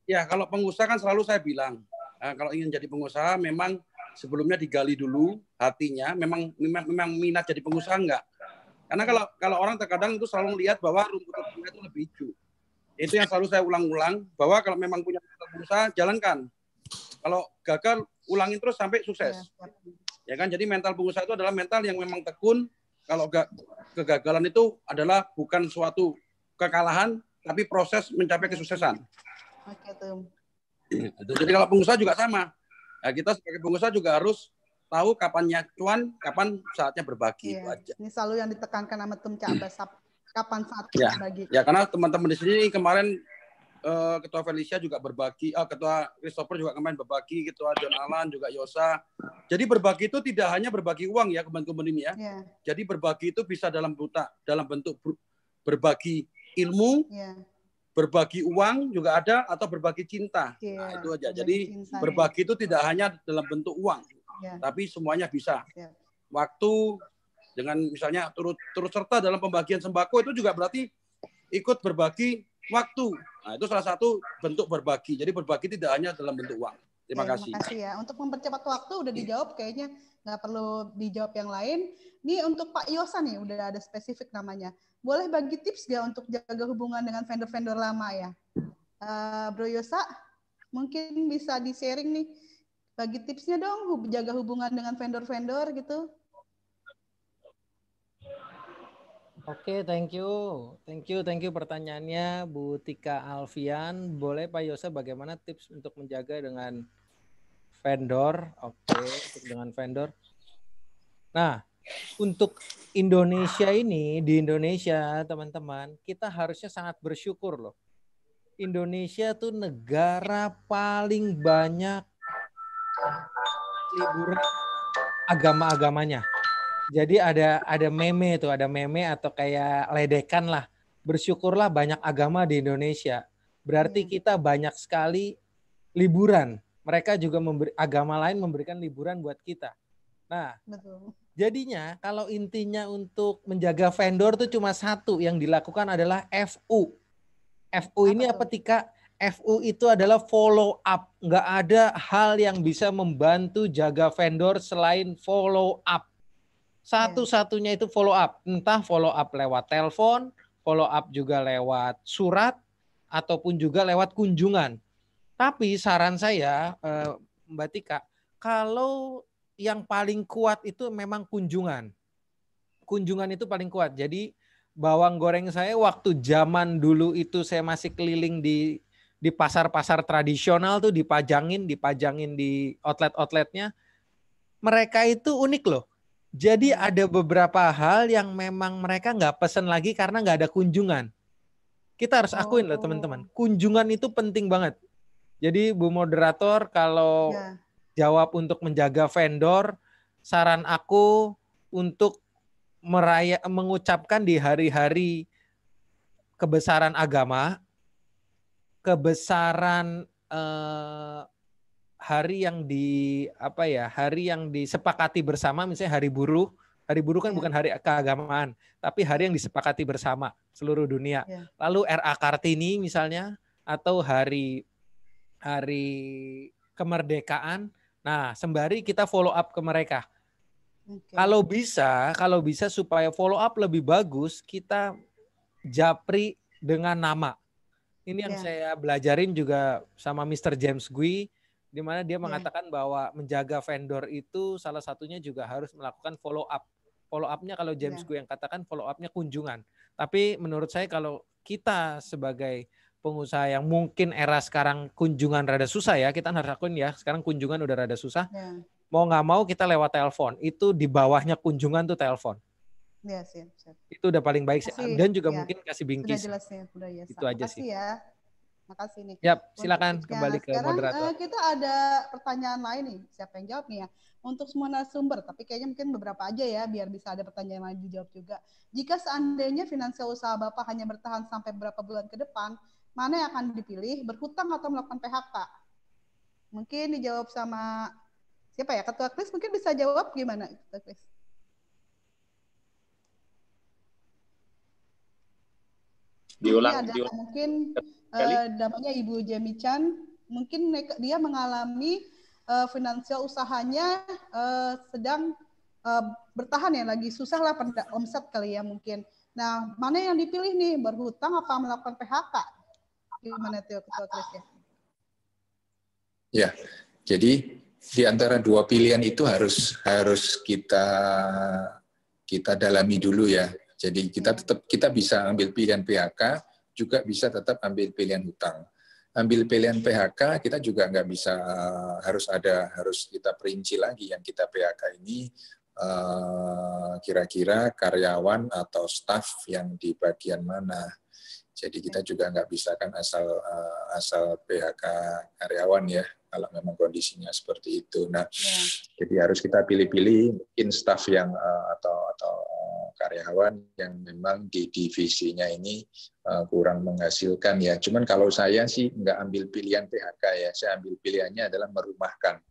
C: Ya, kalau pengusaha kan selalu saya bilang, kalau ingin jadi pengusaha memang sebelumnya digali dulu hatinya, memang minat jadi pengusaha enggak? Karena kalau orang terkadang itu selalu melihat bahwa rumput tetangga itu lebih hijau. Itu yang selalu saya ulang-ulang, bahwa kalau memang punya mental pengusaha, jalankan. Kalau gagal, ulangin terus sampai sukses. Ya kan, jadi mental pengusaha itu adalah mental yang memang tekun. Kalau kegagalan itu adalah bukan suatu kekalahan, tapi proses mencapai kesuksesan.
B: Oke, tuh.
C: Jadi kalau pengusaha juga sama. Nah, kita sebagai pengusaha juga harus tahu kapannya cuan, kapan saatnya berbagi. Itu aja.
B: Ini selalu yang ditekankan sama Cak Bas, kapan saatnya berbagi.
C: Ya, karena teman-teman di sini kemarin Ketua Felicia juga berbagi, Ketua Christopher juga kemarin berbagi, Ketua John Alan juga Yosa. Jadi berbagi itu tidak hanya berbagi uang ya, teman-teman ini ya. Jadi berbagi itu bisa dalam bentuk berbagi ilmu, berbagi uang juga ada, atau berbagi cinta. Nah, itu aja. Jadi berbagi itu tidak hanya dalam bentuk uang, tapi semuanya bisa. Waktu dengan misalnya turut serta dalam pembagian sembako itu juga berarti ikut berbagi waktu. Nah, itu salah satu bentuk berbagi. Jadi berbagi tidak hanya dalam bentuk uang. Terima kasih.
B: Terima kasih ya. Untuk mempercepat waktu udah dijawab, kayaknya nggak perlu dijawab yang lain. Ini untuk Pak Yosa nih, udah ada spesifik namanya. Boleh bagi tips nggak untuk jaga hubungan dengan vendor-vendor lama ya? Bro Yosa, mungkin bisa di-sharing nih. Bagi tipsnya dong, jaga hubungan dengan vendor-vendor gitu.
E: Oke, thank you pertanyaannya Bu Tika Alfian. Boleh Pak Yosa bagaimana tips untuk menjaga dengan vendor? Oke, untuk dengan vendor. Nah, untuk Indonesia ini, di Indonesia teman-teman, kita harusnya sangat bersyukur loh. Indonesia tuh negara paling banyak liburan agama-agamanya. Jadi ada meme atau kayak ledekan lah. Bersyukurlah banyak agama di Indonesia. Berarti kita banyak sekali liburan. Mereka juga agama lain memberikan liburan buat kita. Nah, jadinya kalau intinya untuk menjaga vendor itu cuma satu yang dilakukan adalah FU. FU ini apa Tika? FU itu adalah follow up. Nggak ada hal yang bisa membantu jaga vendor selain follow up. Satu-satunya itu follow up. Entah follow up lewat telepon, follow up juga lewat surat, ataupun juga lewat kunjungan. Tapi saran saya, Mbak Tika, kalau yang paling kuat itu memang kunjungan. Kunjungan itu paling kuat. Jadi bawang goreng saya waktu zaman dulu itu saya masih keliling di pasar-pasar tradisional tuh dipajangin di outlet-outletnya. Mereka itu unik loh. Jadi ada beberapa hal yang memang mereka nggak pesen lagi karena nggak ada kunjungan. Kita harus akuin loh teman-teman. Kunjungan itu penting banget. Jadi Bu Moderator kalau jawab untuk menjaga vendor, saran aku untuk mengucapkan di hari-hari kebesaran agama, kebesaran hari yang disepakati bersama, misalnya hari buruh. Hari buruh kan bukan hari keagamaan, tapi hari yang disepakati bersama seluruh dunia. Lalu RA Kartini misalnya, atau hari kemerdekaan. Nah, sembari kita follow up ke mereka. Kalau bisa supaya follow up lebih bagus, kita japri dengan nama. Ini yang saya belajarin juga sama Mr. James Gui, di mana dia mengatakan bahwa menjaga vendor itu salah satunya juga harus melakukan follow up. Follow up-nya kalau James Gui yang katakan follow up-nya kunjungan. Tapi menurut saya kalau kita sebagai pengusaha yang mungkin era sekarang kunjungan rada susah ya, kita harus akuin ya, sekarang kunjungan udah rada susah. Mau nggak mau kita lewat telepon. Itu di bawahnya kunjungan tuh telepon.
B: Ya, siap.
E: Itu udah paling baik sih. Dan juga mungkin kasih bingkis.
B: Sudah jelas ya, udah ya.
E: Itu aja sih.
B: Ya. Makasih nih.
E: Yap, silakan kembali ke moderator.
B: Kita ada pertanyaan lain nih. Siapa yang jawab nih ya? Untuk semua narasumber, tapi kayaknya mungkin beberapa aja ya, biar bisa ada pertanyaan lain dijawab juga. Jika seandainya finansial usaha Bapak hanya bertahan sampai beberapa bulan ke depan, mana yang akan dipilih, berhutang atau melakukan PHK? Mungkin dijawab sama siapa ya? Ketua Kris mungkin bisa jawab gimana, Ketua Kris?
D: Diulang.
B: Mungkin namanya Ibu Jemi Chan, mungkin dia mengalami finansial usahanya sedang bertahan ya, lagi susah lah omset kali ya mungkin. Nah, mana yang dipilih nih, berhutang apa melakukan PHK? Gimana tuh Ketua Kris ya?
F: Ya, jadi di antara dua pilihan itu harus kita dalami dulu ya. Jadi kita bisa ambil pilihan PHK, juga bisa tetap ambil pilihan hutang. Ambil pilihan PHK kita juga nggak bisa harus kita perinci lagi yang kita PHK ini kira-kira karyawan atau staf yang di bagian mana. Jadi kita juga nggak bisa kan asal PHK karyawan ya, kalau memang kondisinya seperti itu. Nah, jadi harus kita pilih-pilih mungkin staf yang atau karyawan yang memang di divisinya ini kurang menghasilkan ya. Cuman kalau saya sih nggak ambil pilihan PHK ya, saya ambil pilihannya adalah merumahkan.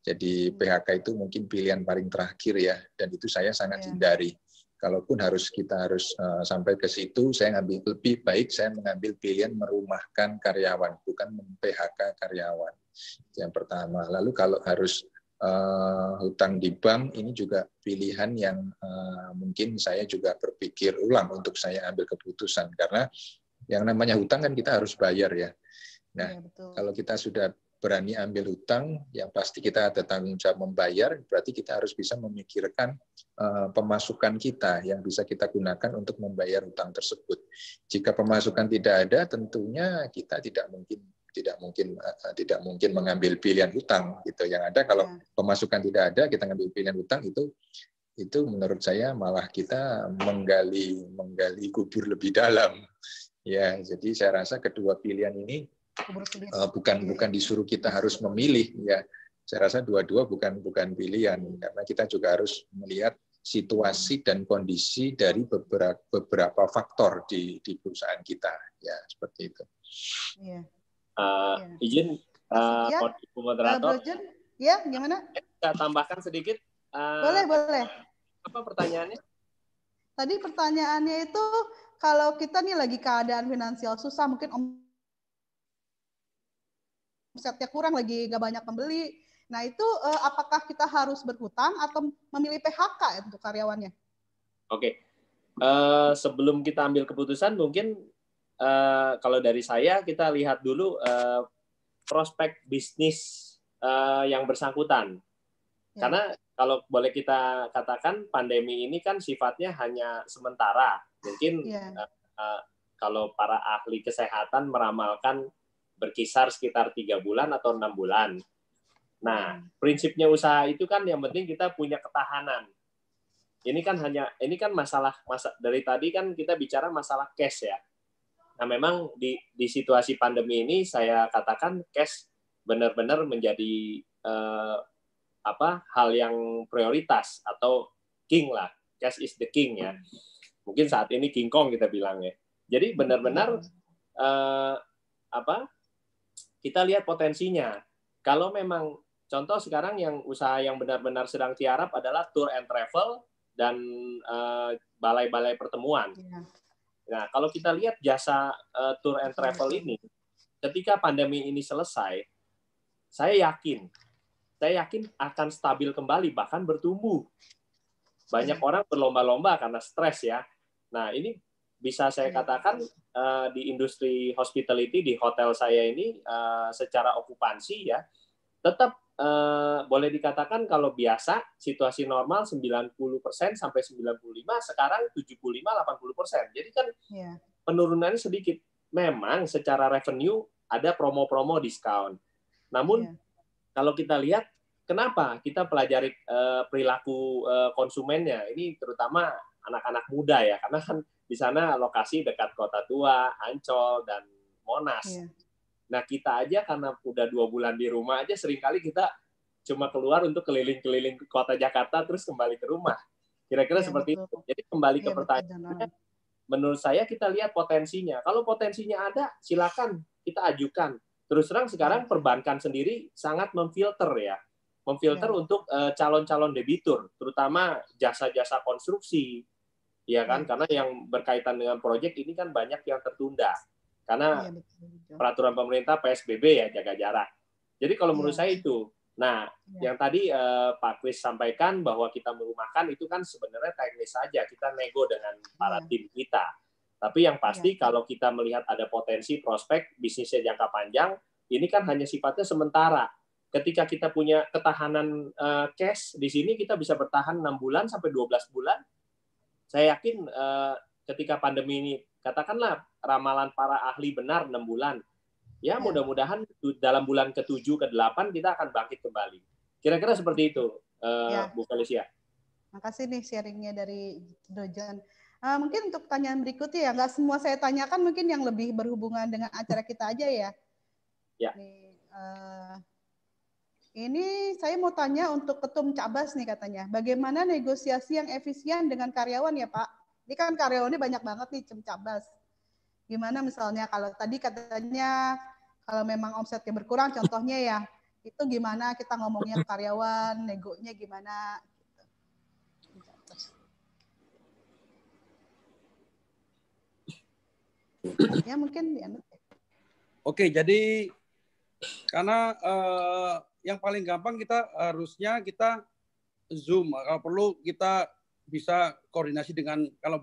F: Jadi PHK itu mungkin pilihan paling terakhir ya, dan itu saya sangat hindari. Kalaupun kita harus sampai ke situ, saya lebih baik saya mengambil pilihan merumahkan karyawan, bukan mem-PHK karyawan. Yang pertama. Lalu kalau harus hutang di bank, ini juga pilihan yang mungkin saya juga berpikir ulang untuk saya ambil keputusan. Karena yang namanya hutang kan kita harus bayar ya. Nah, kalau kita sudah berani ambil hutang, yang pasti kita ada tanggung jawab membayar, berarti kita harus bisa memikirkan pemasukan kita yang bisa kita gunakan untuk membayar hutang tersebut. Jika pemasukan tidak ada, tentunya kita tidak mungkin mengambil pilihan hutang gitu. Yang ada kalau pemasukan tidak ada, kita ngambil pilihan hutang itu menurut saya malah kita menggali kubur lebih dalam. Ya, jadi saya rasa kedua pilihan ini bukan disuruh kita harus memilih ya. Saya rasa dua-dua bukan pilihan, karena kita juga harus melihat situasi dan kondisi dari beberapa faktor di perusahaan kita ya, seperti itu.
D: Izin Ibu moderator.
B: Ya, gimana?
D: Saya tambahkan sedikit.
B: Boleh.
D: Apa pertanyaannya?
B: Tadi pertanyaannya itu kalau kita nih lagi keadaan finansial susah, mungkin omsetnya kurang, lagi nggak banyak pembeli. Nah itu apakah kita harus berhutang atau memilih PHK ya untuk karyawannya?
D: Oke. Sebelum kita ambil keputusan, mungkin kalau dari saya kita lihat dulu prospek bisnis yang bersangkutan. Karena kalau boleh kita katakan pandemi ini kan sifatnya hanya sementara. Mungkin kalau para ahli kesehatan meramalkan berkisar sekitar 3 bulan atau 6 bulan. Nah, prinsipnya usaha itu kan yang penting kita punya ketahanan. Ini kan masalah dari tadi kan kita bicara masalah cash ya. Nah, memang di situasi pandemi ini saya katakan cash benar-benar menjadi hal yang prioritas atau king lah. Cash is the king ya. Mungkin saat ini King Kong kita bilangnya. Jadi benar-benar kita lihat potensinya. Kalau memang contoh sekarang yang usaha yang benar-benar sedang tiarap adalah tour and travel dan balai-balai pertemuan. Nah, kalau kita lihat jasa tour and travel ini, ketika pandemi ini selesai, saya yakin akan stabil kembali, bahkan bertumbuh. Banyak orang berlomba-lomba karena stres ya. Nah, ini bisa saya katakan di industri hospitality, di hotel saya ini secara okupansi ya, tetap boleh dikatakan kalau biasa situasi normal 90% sampai 95, sekarang 75-80%. Jadi kan penurunannya sedikit. Memang secara revenue ada promo-promo diskon. Namun kalau kita lihat kenapa kita pelajari perilaku konsumennya, ini terutama anak-anak muda ya, karena kan di sana lokasi dekat Kota Tua, Ancol, dan Monas. Nah, kita aja karena udah 2 bulan di rumah aja, seringkali kita cuma keluar untuk keliling-keliling ke kota Jakarta, terus kembali ke rumah. Kira-kira seperti itu. Jadi kembali ke pertanyaannya, menurut saya kita lihat potensinya. Kalau potensinya ada, silakan kita ajukan. terus terang sekarang perbankan sendiri sangat memfilter ya. Memfilter untuk calon-calon debitur, terutama jasa-jasa konstruksi. Ya kan, karena yang berkaitan dengan proyek ini kan banyak yang tertunda. Karena peraturan pemerintah PSBB ya, jaga jarak. Jadi kalau menurut saya itu. Nah, yang tadi Pak Kris sampaikan bahwa kita merumahkan itu kan sebenarnya teknis saja, kita nego dengan para tim kita. Tapi yang pasti kalau kita melihat ada potensi prospek bisnisnya jangka panjang, ini kan hanya sifatnya sementara. Ketika kita punya ketahanan cash di sini, kita bisa bertahan 6 bulan sampai 12 bulan. Saya yakin ketika pandemi ini, katakanlah ramalan para ahli benar 6 bulan. Ya, mudah-mudahan dalam bulan ke-7, ke-8 kita akan bangkit kembali. Kira-kira seperti itu, Bu Felicia.
B: Makasih nih sharingnya dari Dojon. Mungkin untuk pertanyaan berikutnya ya, nggak semua saya tanyakan, mungkin yang lebih berhubungan dengan acara kita aja ya.
D: Ya.
B: Ini saya mau tanya untuk Ketum Cabas nih katanya, bagaimana negosiasi yang efisien dengan karyawan ya Pak? Ini kan karyawannya banyak banget nih Cabas. Gimana misalnya kalau tadi katanya kalau memang omsetnya berkurang, contohnya ya, itu gimana kita ngomongnya ke karyawan, negonya gimana? Gitu. Ya mungkin.
C: Oke, jadi karena yang paling gampang kita harusnya kita Zoom. Kalau perlu kita bisa koordinasi dengan kalau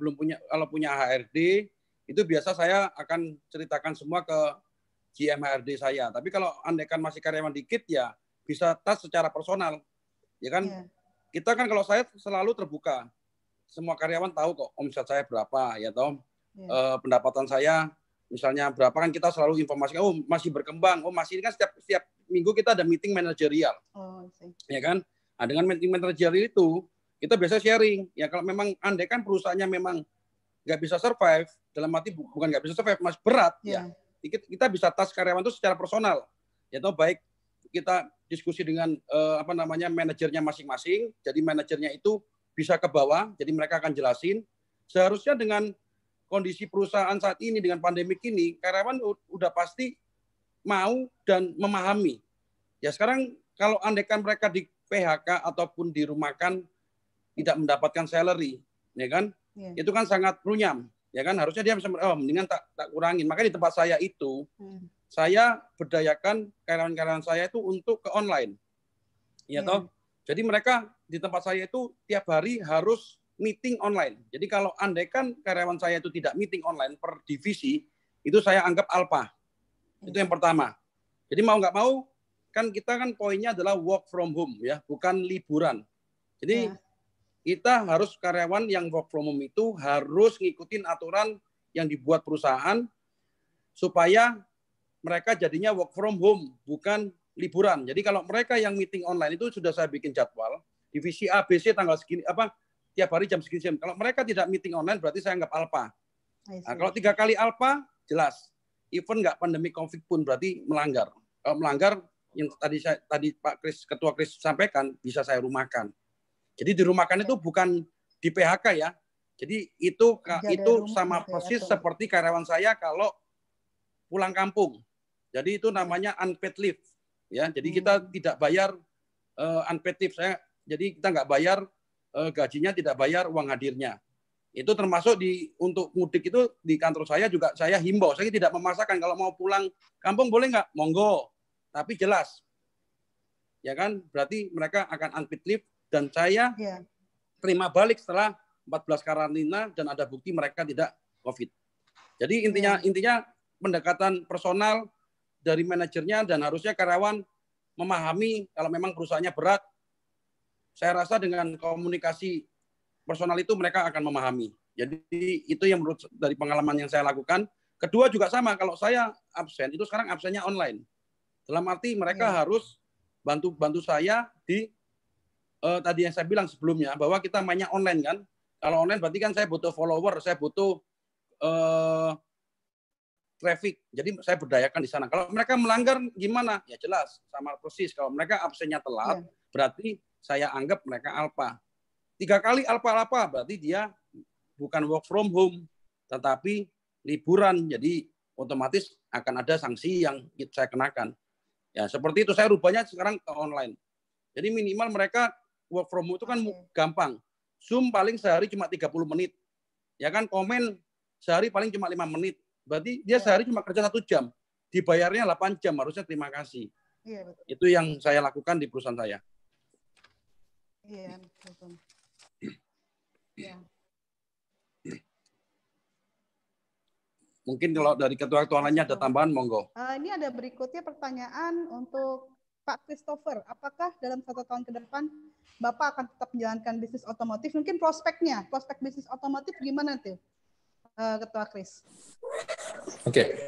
C: punya HRD, itu biasa saya akan ceritakan semua ke GM HRD saya. Tapi kalau andaikan masih karyawan dikit ya bisa touch secara personal. Ya kan? Kita kan kalau saya selalu terbuka. Semua karyawan tahu kok omset saya berapa ya toh. Pendapatan saya misalnya berapa kan kita selalu informasikan, oh masih berkembang, oh masih, ini kan setiap minggu kita ada meeting manajerial, ya kan? Nah, dengan meeting manajerial itu kita biasa sharing, ya kalau memang andai kan perusahaannya memang nggak bisa survive, dalam arti bukan nggak bisa survive, mas berat, ya kita bisa touch karyawan itu secara personal, ya toh baik kita diskusi dengan manajernya masing-masing, jadi manajernya itu bisa ke bawah, jadi mereka akan jelasin, seharusnya dengan kondisi perusahaan saat ini dengan pandemik ini, karyawan udah pasti mau dan memahami. Ya sekarang kalau andaikan mereka di PHK ataupun dirumahkan tidak mendapatkan salary, ya kan? Itu kan sangat runyam, ya kan? Harusnya dia mendingan tak kurangin. Maka di tempat saya itu saya berdayakan karyawan-karyawan saya itu untuk ke online. Ya toh. Jadi mereka di tempat saya itu tiap hari harus meeting online. Jadi kalau andaikan karyawan saya itu tidak meeting online per divisi, itu saya anggap alpha. Itu yang pertama. Jadi mau nggak mau, kan kita kan poinnya adalah work from home ya, bukan liburan. Jadi kita harus karyawan yang work from home itu harus ngikutin aturan yang dibuat perusahaan supaya mereka jadinya work from home, bukan liburan. Jadi kalau mereka yang meeting online itu sudah saya bikin jadwal, divisi A, B, C tanggal segini, tiap hari jam segini. Kalau mereka tidak meeting online, berarti saya anggap alpha. Nah, kalau 3 kali alpha, jelas. Even nggak pandemi COVID pun berarti melanggar. Kalau melanggar, yang tadi Pak Kris, Ketua Kris sampaikan, bisa saya rumahkan. Jadi dirumahkan itu bukan di PHK ya. Jadi itu sama persis seperti karyawan saya kalau pulang kampung. Jadi itu namanya unpaid leave. Ya, jadi kita tidak bayar unpaid leave. Jadi kita nggak bayar gajinya, tidak bayar uang hadirnya. Itu termasuk untuk mudik itu di kantor saya juga saya himbau. Saya tidak memaksakan, kalau mau pulang kampung boleh nggak? Monggo. Tapi jelas. Ya kan? Berarti mereka akan unpaid leave dan saya terima balik setelah 14 karantina dan ada bukti mereka tidak COVID. Jadi intinya pendekatan personal dari manajernya dan harusnya karyawan memahami kalau memang perusahaannya berat. Saya rasa dengan komunikasi personal itu mereka akan memahami. Jadi itu yang menurut dari pengalaman yang saya lakukan. Kedua juga sama, kalau saya absen, itu sekarang absennya online. Dalam arti mereka harus bantu saya di tadi yang saya bilang sebelumnya, bahwa kita mainnya online kan. Kalau online berarti kan saya butuh follower, saya butuh traffic. Jadi saya berdayakan di sana. Kalau mereka melanggar gimana? Ya jelas, sama persis. Kalau mereka absennya telat, berarti saya anggap mereka alpha. 3 kali alpha berarti dia bukan work from home, tetapi liburan. Jadi otomatis akan ada sanksi yang saya kenakan. Ya, seperti itu saya rubahnya sekarang ke online. Jadi minimal mereka work from home itu kan gampang. Zoom paling sehari cuma 30 menit. Ya kan, komen sehari paling cuma 5 menit. Berarti dia sehari cuma kerja 1 jam. Dibayarnya 8 jam, harusnya terima kasih.
B: Iya, betul.
C: Itu yang saya lakukan di perusahaan saya.
B: Iya, betul. Ya.
C: Mungkin kalau dari ketua-ketua lainnya ada tambahan, monggo.
B: Ini ada berikutnya pertanyaan untuk Pak Christopher. Apakah dalam 1 tahun ke depan Bapak akan tetap menjalankan bisnis otomotif? Mungkin prospek bisnis otomotif gimana tuh, Ketua Chris?
F: Oke.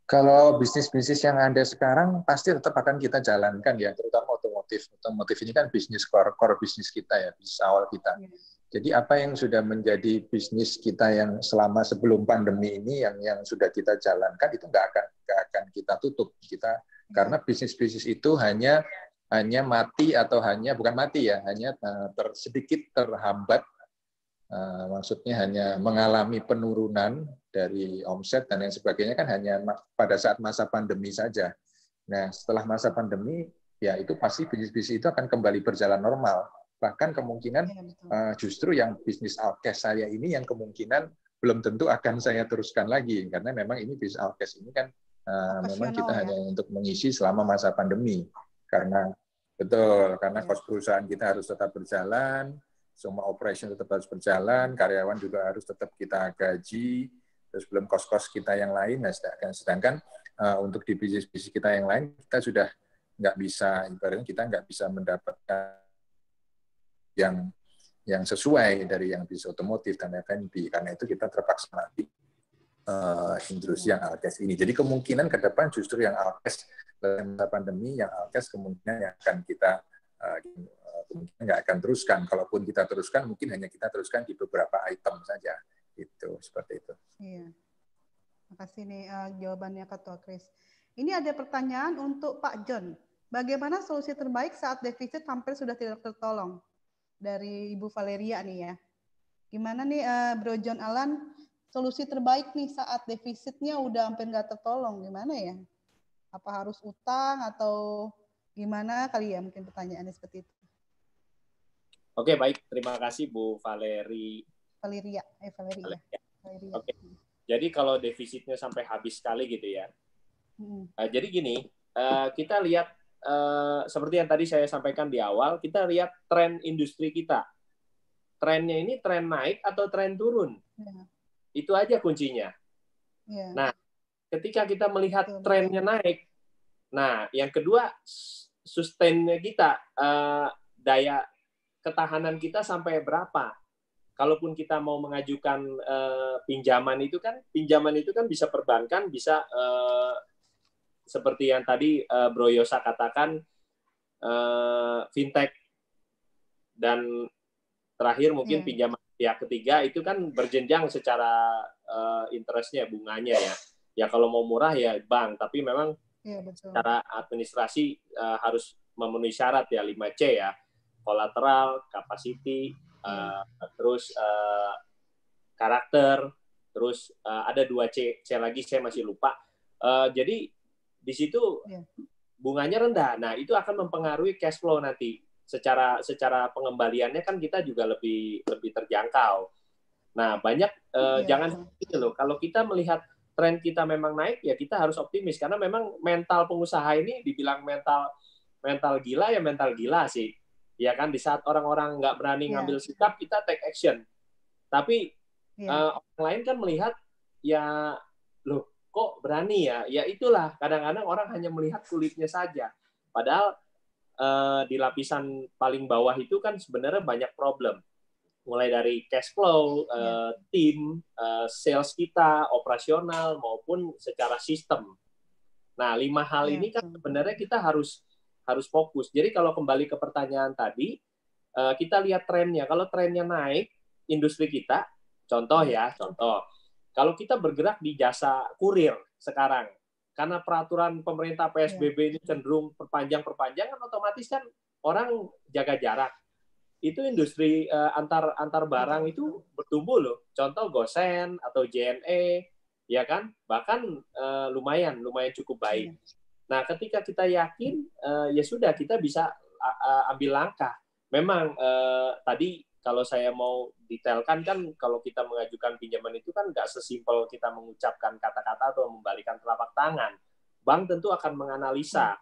F: Kalau bisnis-bisnis yang ada sekarang pasti tetap akan kita jalankan ya, terutama otomotif. Otomotif ini kan bisnis core bisnis kita ya, bisnis awal kita. Jadi apa yang sudah menjadi bisnis kita yang selama sebelum pandemi ini yang sudah kita jalankan itu nggak akan kita tutup kita, karena bisnis-bisnis itu hanya mati atau bukan mati ya, hanya sedikit terhambat, maksudnya hanya mengalami penurunan dari omset dan lain sebagainya kan hanya pada saat masa pandemi saja. Nah setelah masa pandemi ya itu pasti bisnis-bisnis itu akan kembali berjalan normal. Bahkan kemungkinan justru yang bisnis Alkes saya ini yang kemungkinan belum tentu akan saya teruskan lagi, karena memang ini bisnis Alkes ini kan memang kita hanya untuk mengisi selama masa pandemi, karena kos perusahaan kita harus tetap berjalan, semua operation tetap harus berjalan, karyawan juga harus tetap kita gaji, terus belum kos-kos kita yang lain. Nah, sedangkan untuk di bisnis-bisnis kita yang lain kita sudah nggak bisa, ibaratnya kita nggak bisa mendapatkan yang sesuai dari yang bisnis otomotif dan F&B, karena itu kita terpaksa nanti industri yang Alkes ini. Jadi kemungkinan ke depan justru yang Alkes masa pandemi, yang Alkes kemungkinan yang akan kita kemungkinan nggak akan teruskan. Kalaupun kita teruskan, mungkin hanya kita teruskan di beberapa item saja. Itu seperti itu. Iya.
B: Makasih nih jawabannya Ketua Chris. Ini ada pertanyaan untuk Pak John. Bagaimana solusi terbaik saat defisit hampir sudah tidak tertolong? Dari Ibu Valeria nih ya. Gimana nih Bro John Alan, solusi terbaik nih saat defisitnya udah hampir nggak tertolong, gimana ya? Apa harus utang atau gimana kali ya, mungkin pertanyaannya seperti itu.
D: Oke, baik. Terima kasih Bu Valeria. Oke. Jadi kalau defisitnya sampai habis sekali gitu ya. Jadi gini, kita lihat seperti yang tadi saya sampaikan di awal, kita lihat tren industri kita. Trennya ini tren naik atau tren turun. Itu aja kuncinya. Nah, ketika kita melihat trennya naik, nah yang kedua sustain-nya kita, daya ketahanan kita sampai berapa. Kalaupun kita mau mengajukan pinjaman itu kan bisa perbankan, bisa seperti yang tadi Bro Yosa katakan, fintech, dan terakhir mungkin pinjaman pihak ketiga itu kan berjenjang secara interest-nya, bunganya ya. Ya kalau mau murah ya bank, tapi memang secara administrasi harus memenuhi syarat ya, 5C ya, collateral, capacity, terus karakter, terus ada 2C lagi saya masih lupa. Jadi di situ bunganya rendah. Nah, itu akan mempengaruhi cash flow nanti. Secara pengembaliannya kan kita juga lebih terjangkau. Nah, banyak jangan gitu loh. Kalau kita melihat tren kita memang naik, ya kita harus optimis karena memang mental pengusaha ini dibilang mental gila ya mental gila sih. Ya kan, di saat orang-orang nggak berani ngambil sikap, kita take action. Tapi orang lain kan melihat ya loh, kok berani ya? Ya itulah, kadang-kadang orang hanya melihat kulitnya saja. Padahal di lapisan paling bawah itu kan sebenarnya banyak problem. Mulai dari cash flow, tim, sales kita, operasional, maupun secara sistem. Nah, 5 hal ini kan sebenarnya kita harus fokus. Jadi kalau kembali ke pertanyaan tadi, kita lihat trennya. Kalau trennya naik, industri kita, contoh, kalau kita bergerak di jasa kurir sekarang, karena peraturan pemerintah PSBB ini cenderung perpanjang kan otomatis kan orang jaga jarak. Itu industri antar barang itu bertumbuh loh. Contoh Gosen atau JNE ya kan? Bahkan lumayan cukup baik. Nah, ketika kita yakin, ya sudah kita bisa ambil langkah. Memang tadi kalau saya mau detailkan kan, kalau kita mengajukan pinjaman itu kan nggak sesimpel kita mengucapkan kata-kata atau membalikan telapak tangan. Bank tentu akan menganalisa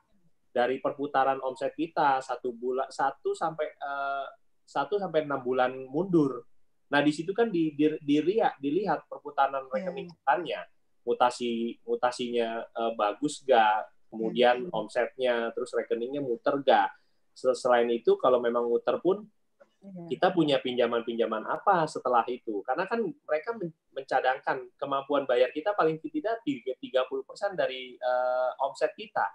D: dari perputaran omset kita 1 sampai 6 bulan mundur. Nah, di situ kan dilihat perputaran rekening kitanya, mutasinya bagus nggak, kemudian omsetnya, terus rekeningnya muter nggak. Selain itu, kalau memang muter pun, kita punya pinjaman-pinjaman apa setelah itu. Karena kan mereka mencadangkan kemampuan bayar kita paling tidak 30% dari omset kita.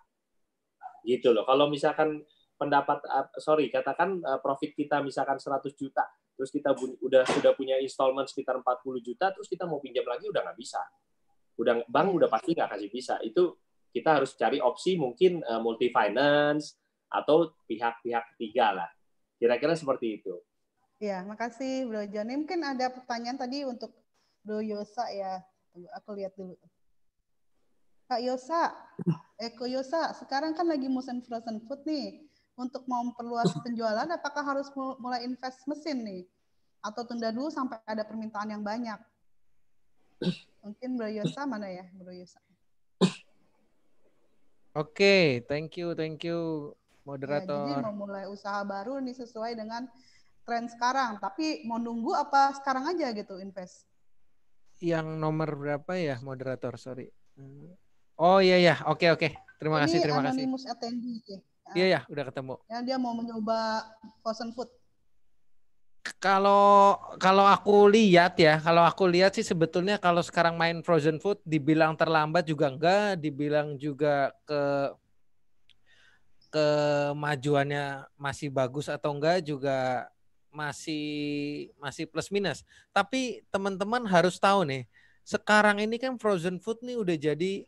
D: Gitu loh. Kalau misalkan katakan profit kita misalkan 100 juta, terus kita sudah punya installment sekitar 40 juta, terus kita mau pinjam lagi udah nggak bisa. Bank udah pasti nggak kasih bisa. Itu kita harus cari opsi mungkin multi finance atau pihak-pihak ketiga lah. Kira-kira seperti itu.
B: Ya, makasih Bro Joni. Mungkin ada pertanyaan tadi untuk Bro Yosa ya. Tunggu, aku lihat dulu. Kak Yosa, Eko Yosa, sekarang kan lagi musim frozen food nih. Untuk mau memperluas penjualan, apakah harus mulai invest mesin nih? Atau tunda dulu sampai ada permintaan yang banyak? Mungkin Bro Yosa mana ya, Bro Yosa?
E: Oke, thank you moderator.
B: Ya, jadi mau mulai usaha baru nih sesuai dengan tren sekarang. Tapi mau nunggu apa sekarang aja gitu invest?
E: Yang nomor berapa ya moderator? Sorry. Oh iya, oke. Terima kasih.
B: Ini anonymous attendee.
E: Iya, udah ketemu.
B: Ya, dia mau mencoba frozen food.
E: Kalau aku lihat sih sebetulnya kalau sekarang main frozen food dibilang terlambat juga enggak, dibilang juga kemajuannya masih bagus atau enggak juga masih plus minus. Tapi teman-teman harus tahu nih, sekarang ini kan frozen food nih udah jadi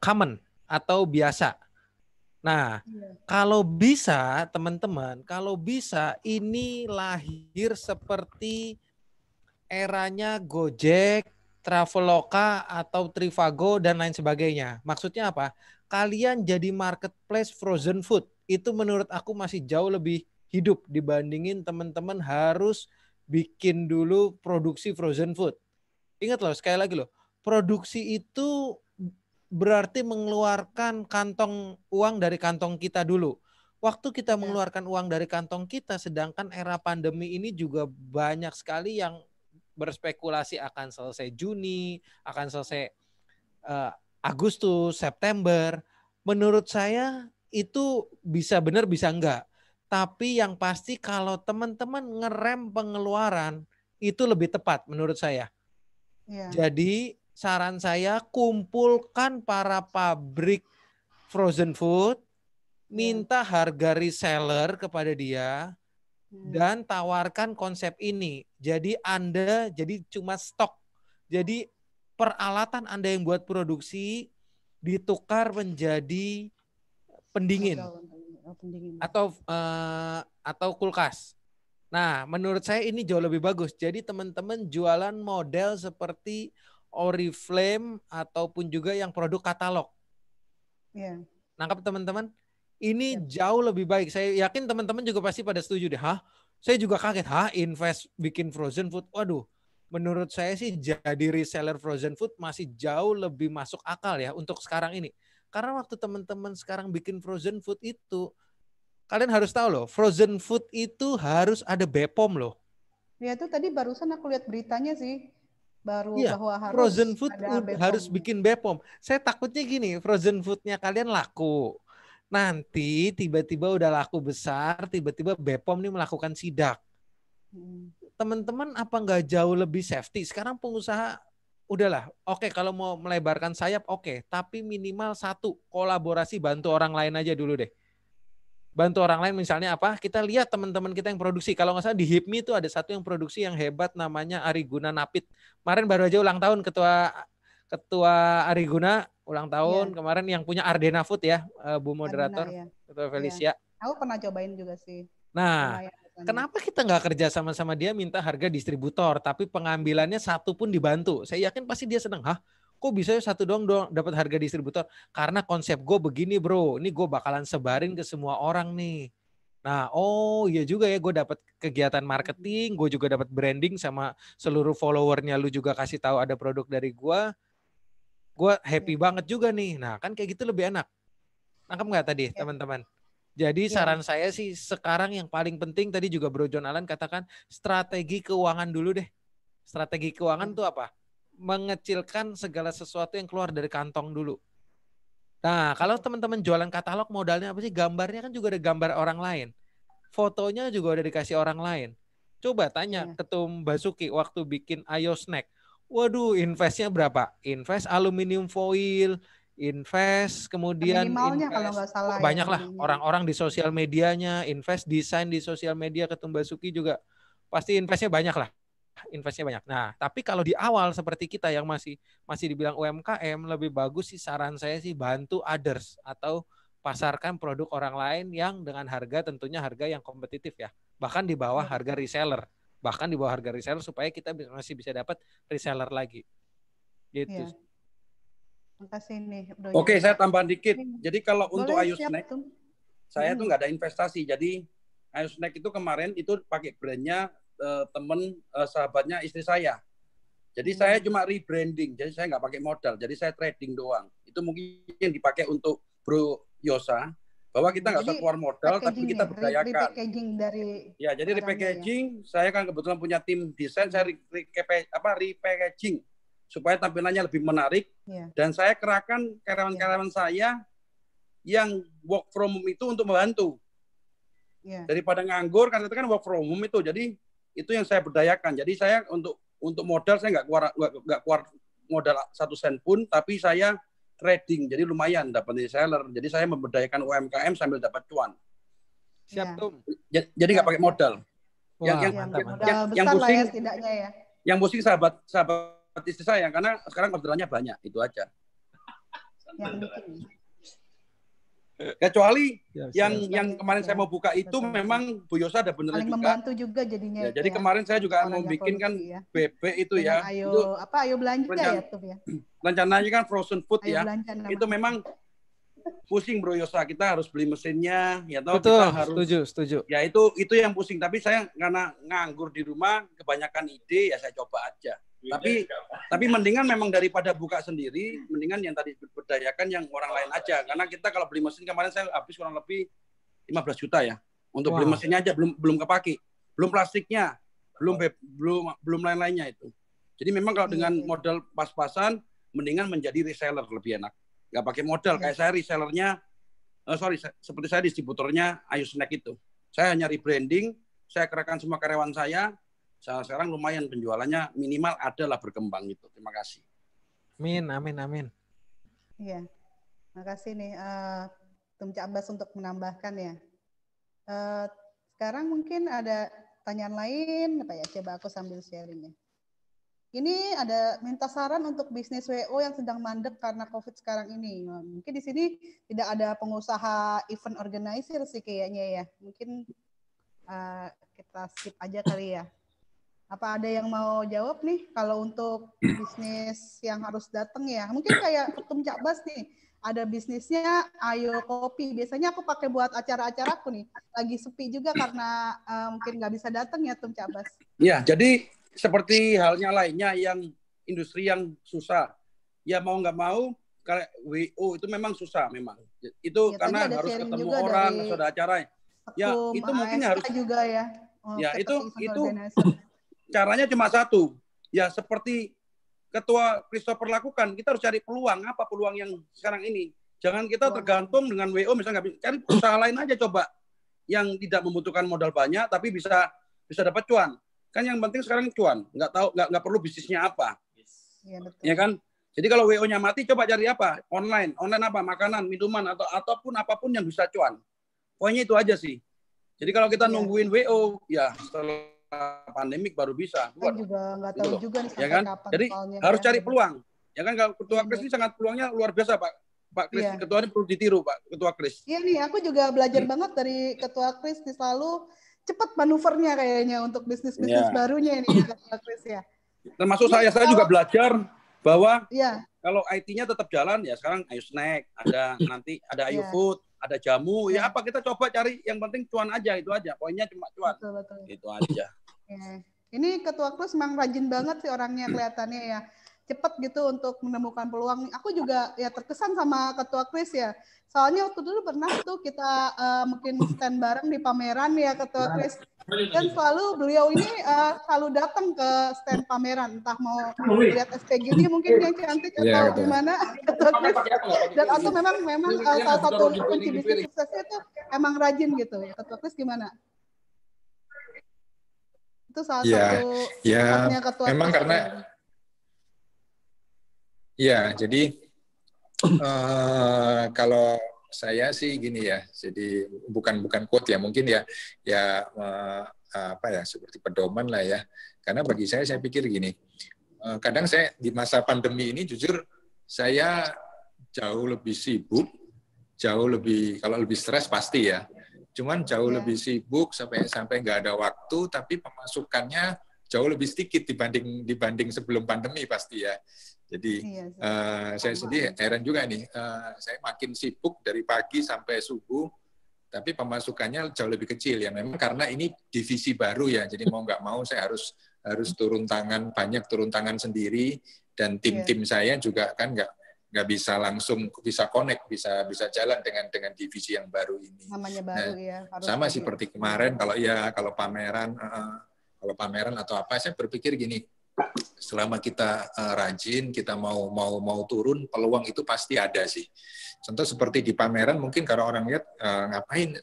E: common atau biasa. Nah, kalau bisa teman-teman, ini lahir seperti eranya Gojek, Traveloka atau Trivago dan lain sebagainya. Maksudnya apa? Kalian jadi marketplace frozen food. Itu menurut aku masih jauh lebih hidup dibandingin teman-teman harus bikin dulu produksi frozen food. Ingat loh, sekali lagi loh, produksi itu berarti mengeluarkan uang dari kantong kita dulu. Waktu kita mengeluarkan uang dari kantong kita, sedangkan era pandemi ini juga banyak sekali yang berspekulasi akan selesai Juni, akan selesai Agustus, September. Menurut saya itu bisa benar, bisa enggak. Tapi yang pasti kalau teman-teman ngerem pengeluaran, itu lebih tepat menurut saya. Jadi saran saya kumpulkan para pabrik frozen food, minta harga reseller kepada dia, dan tawarkan konsep ini. Jadi Anda jadi cuma stok. Jadi peralatan Anda yang buat produksi ditukar menjadi pendingin atau kulkas. Nah, menurut saya ini jauh lebih bagus. Jadi teman-teman jualan model seperti Oriflame ataupun juga yang produk katalog. Nangkap teman-teman? Ini jauh lebih baik. Saya yakin teman-teman juga pasti pada setuju deh. Saya juga kaget. Invest bikin frozen food. Waduh, menurut saya sih jadi reseller frozen food masih jauh lebih masuk akal ya untuk sekarang ini. Karena waktu teman-teman sekarang bikin frozen food itu, kalian harus tahu loh, frozen food itu harus ada BPOM loh.
B: Ya itu tadi barusan aku lihat beritanya sih. Bahwa harus
E: frozen food
B: ada
E: harus bikin BPOM. Saya takutnya gini, frozen foodnya kalian laku. Nanti tiba-tiba udah laku besar, tiba-tiba BPOM nih melakukan sidak. Teman-teman apa nggak jauh lebih safety? Sekarang pengusaha udahlah, oke kalau mau melebarkan sayap oke, tapi minimal satu, kolaborasi bantu orang lain aja dulu deh. Bantu orang lain misalnya apa? Kita lihat teman-teman kita yang produksi. Kalau nggak salah di HIPMI itu ada satu yang produksi yang hebat namanya Ariguna Napit. Kemarin baru aja ulang tahun ketua Ariguna ulang tahun kemarin yang punya Ardena Food ya, Bu moderator, Ketua Felicia.
B: Aku pernah cobain juga sih.
E: Nah, kenapa kita nggak kerja sama dia minta harga distributor, tapi pengambilannya satu pun dibantu? Saya yakin pasti dia senang. Hah? Kok bisa satu doang dapat harga distributor? Karena konsep gue begini bro, ini gue bakalan sebarin ke semua orang nih. Nah, oh iya juga ya, gue dapat kegiatan marketing, gue juga dapat branding sama seluruh followernya, lu juga kasih tahu ada produk dari gue happy banget juga nih. Nah, kan kayak gitu lebih enak. Nangkep nggak tadi teman-teman? Jadi saran saya sih sekarang yang paling penting tadi juga Bro John Allen katakan strategi keuangan dulu deh. Strategi keuangan tuh apa? Mengecilkan segala sesuatu yang keluar dari kantong dulu. Nah, kalau teman-teman jualan katalog modalnya apa sih? Gambarnya kan juga ada gambar orang lain. Fotonya juga udah dikasih orang lain. Coba tanya Ketum Basuki waktu bikin Ayo Snack. Waduh, investnya berapa? Invest aluminium foil, invest kemudian
B: minimalnya
E: invest,
B: kalau nggak salah
E: banyak lah orang-orang di sosial medianya, invest desain di sosial media. Ketum Basuki juga pasti investnya banyak lah. Investnya banyak. Nah, tapi kalau di awal seperti kita yang masih dibilang UMKM, lebih bagus sih saran saya sih bantu others atau pasarkan produk orang lain yang dengan harga tentunya harga yang kompetitif ya. Bahkan di bawah harga reseller. Bahkan di bawah harga reseller supaya kita masih bisa dapat reseller lagi. Gitu.
B: Makasih nih, Bro.
C: Oke, saya tambah dikit. Jadi kalau untuk Ayo Snack, saya tuh nggak ada investasi. Jadi Ayo Snack itu kemarin itu pakai brandnya temen sahabatnya istri saya. Jadi saya cuma rebranding, jadi saya nggak pakai modal, jadi saya trading doang. Itu mungkin yang dipakai untuk Bro Yosa, bahwa kita nggak usah keluar modal, tapi kita berdayakan.
B: Repackaging dari
C: jadi repackaging, saya kan kebetulan punya tim desain, saya repackaging supaya tampilannya lebih menarik. Dan saya kerahkan karyawan-karyawan saya yang work from home itu untuk membantu. Daripada nganggur, karena itu kan work from home itu, jadi itu yang saya berdayakan. Jadi saya untuk modal saya nggak keluar modal 1 sen pun, tapi saya trading. Jadi lumayan dapat reseller. Jadi saya memberdayakan UMKM sambil dapat cuan.
E: Siap tuh.
C: Jadi nggak pakai modal. Yang pusing
B: setidaknya ya.
C: Yang pusing sahabat istri saya karena sekarang orderannya banyak. Itu aja. Kecuali yang kemarin saya mau buka itu memang Bu Yosa ada benernya juga.
B: Membantu juga jadinya.
C: Jadi kemarin saya juga mau bikin kan bebek itu ya.
B: Ayo belanja ya tuh ya.
C: Rencananya kan frozen food ya. Itu memang pusing Bro Yosa, kita harus beli mesinnya ya toh.
E: Betul,
C: kita harus
E: setuju.
C: Ya itu yang pusing, tapi saya karena nganggur di rumah kebanyakan ide ya saya coba aja. Tapi mendingan memang daripada buka sendiri, mendingan yang tadi berdayakan yang orang lain aja. Karena kita kalau beli mesin kemarin saya habis kurang lebih 15 juta ya. Untuk beli mesinnya aja belum kepake. Belum plastiknya, belum lain-lainnya itu. Jadi memang kalau dengan modal pas-pasan, mendingan menjadi reseller lebih enak. Nggak pakai modal, kayak saya resellernya, seperti saya distributornya Ayo Snack itu. Saya hanya rebranding, saya kerahkan semua karyawan saya, sekarang lumayan penjualannya minimal adalah berkembang gitu. Terima kasih.
E: Amin.
B: Iya, makasih nih Tum Cak Bas untuk menambahkan ya. Sekarang mungkin ada pertanyaan lain, apa ya? Coba aku sambil sharing ya. Ini ada minta saran untuk bisnis WO yang sedang mandek karena COVID sekarang ini. Mungkin di sini tidak ada pengusaha event organizer sih kayaknya ya. Mungkin kita skip aja kali ya. Apa ada yang mau jawab nih kalau untuk bisnis yang harus datang ya? Mungkin kayak Ketum Cak Bas nih, ada bisnisnya Ayo Kopi. Biasanya aku pakai buat acara-acaraku nih. Lagi sepi juga karena mungkin nggak bisa datang ya Tum Cak Bas.
C: Ya, jadi seperti halnya lainnya yang industri yang susah. Ya mau nggak mau, kalau WO itu memang susah memang. Itu ya, karena harus ketemu orang, harus ada acara. Ya, itu mungkin harus
B: juga ya.
C: Ya, itu caranya cuma satu, ya seperti Ketua Christopher lakukan, kita harus cari peluang, apa peluang yang sekarang ini. Jangan kita tergantung dengan WO, misalnya cari usaha lain aja coba, yang tidak membutuhkan modal banyak, tapi bisa dapat cuan. Kan yang penting sekarang cuan, nggak perlu bisnisnya apa.
B: Ya, betul.
C: Ya kan? Jadi kalau WO-nya mati, coba cari apa? Online apa? Makanan, minuman, ataupun apapun yang bisa cuan. Pokoknya itu aja sih. Jadi kalau kita nungguin WO, ya setelah pandemik baru bisa.
B: Saya juga nggak tahu juga nih sampai
C: ya kan?
B: kapan.
C: Jadi harus cari peluang. Ya kan kalau Ketua Kris ini sangat peluangnya luar biasa, Pak Kris. Ketua ini perlu ditiru, Pak Ketua Kris.
B: Iya nih, aku juga belajar banget dari Ketua Kris, selalu cepat manuvernya kayaknya untuk bisnis-bisnis barunya ini Kak Kris ya.
C: Termasuk saya juga belajar bahwa
B: ya,
C: kalau IT-nya tetap jalan ya sekarang Ayu Snack, nanti ada Ayu Food, ada jamu, ya apa kita coba cari yang penting cuan aja, itu aja. Poinnya cuma cuan.
B: Betul.
C: Itu aja.
B: Ini Ketua Kris memang rajin banget sih orangnya kelihatannya ya. Cepat gitu untuk menemukan peluang. Aku juga ya terkesan sama Ketua Kris ya. Soalnya waktu dulu pernah tuh kita mungkin stand bareng di pameran ya Ketua Kris. Dan selalu beliau ini selalu datang ke stand pameran, entah mau lihat SPG ini mungkin yang cantik atau gimana Ketua Kris. Dan aku memang salah satu kunci bisnis suksesnya itu emang rajin gitu ya. Ketua Kris gimana? Itu salah satu sifatnya Ketua
F: memang
B: Kris.
F: Karena ya, jadi kalau saya sih gini ya, jadi bukan quote ya, mungkin ya seperti pedoman lah ya. Karena bagi saya pikir gini, kadang saya di masa pandemi ini jujur saya jauh lebih sibuk, kalau lebih stres pasti ya. Cuman jauh lebih sibuk sampai nggak ada waktu, tapi pemasukannya jauh lebih sedikit dibanding sebelum pandemi pasti ya. Jadi saya sendiri heran juga nih, saya makin sibuk dari pagi sampai subuh, tapi pemasukannya jauh lebih kecil ya. Memang karena ini divisi baru ya, jadi mau nggak mau saya harus turun tangan sendiri, dan tim saya juga kan nggak bisa langsung bisa connect, bisa jalan dengan divisi yang baru ini.
B: Namanya baru ya.
F: Sama seperti kemarin kalau pameran atau apa, saya berpikir gini. Selama kita rajin, kita mau turun, peluang itu pasti ada sih. Contoh seperti di pameran, mungkin kalau orang lihat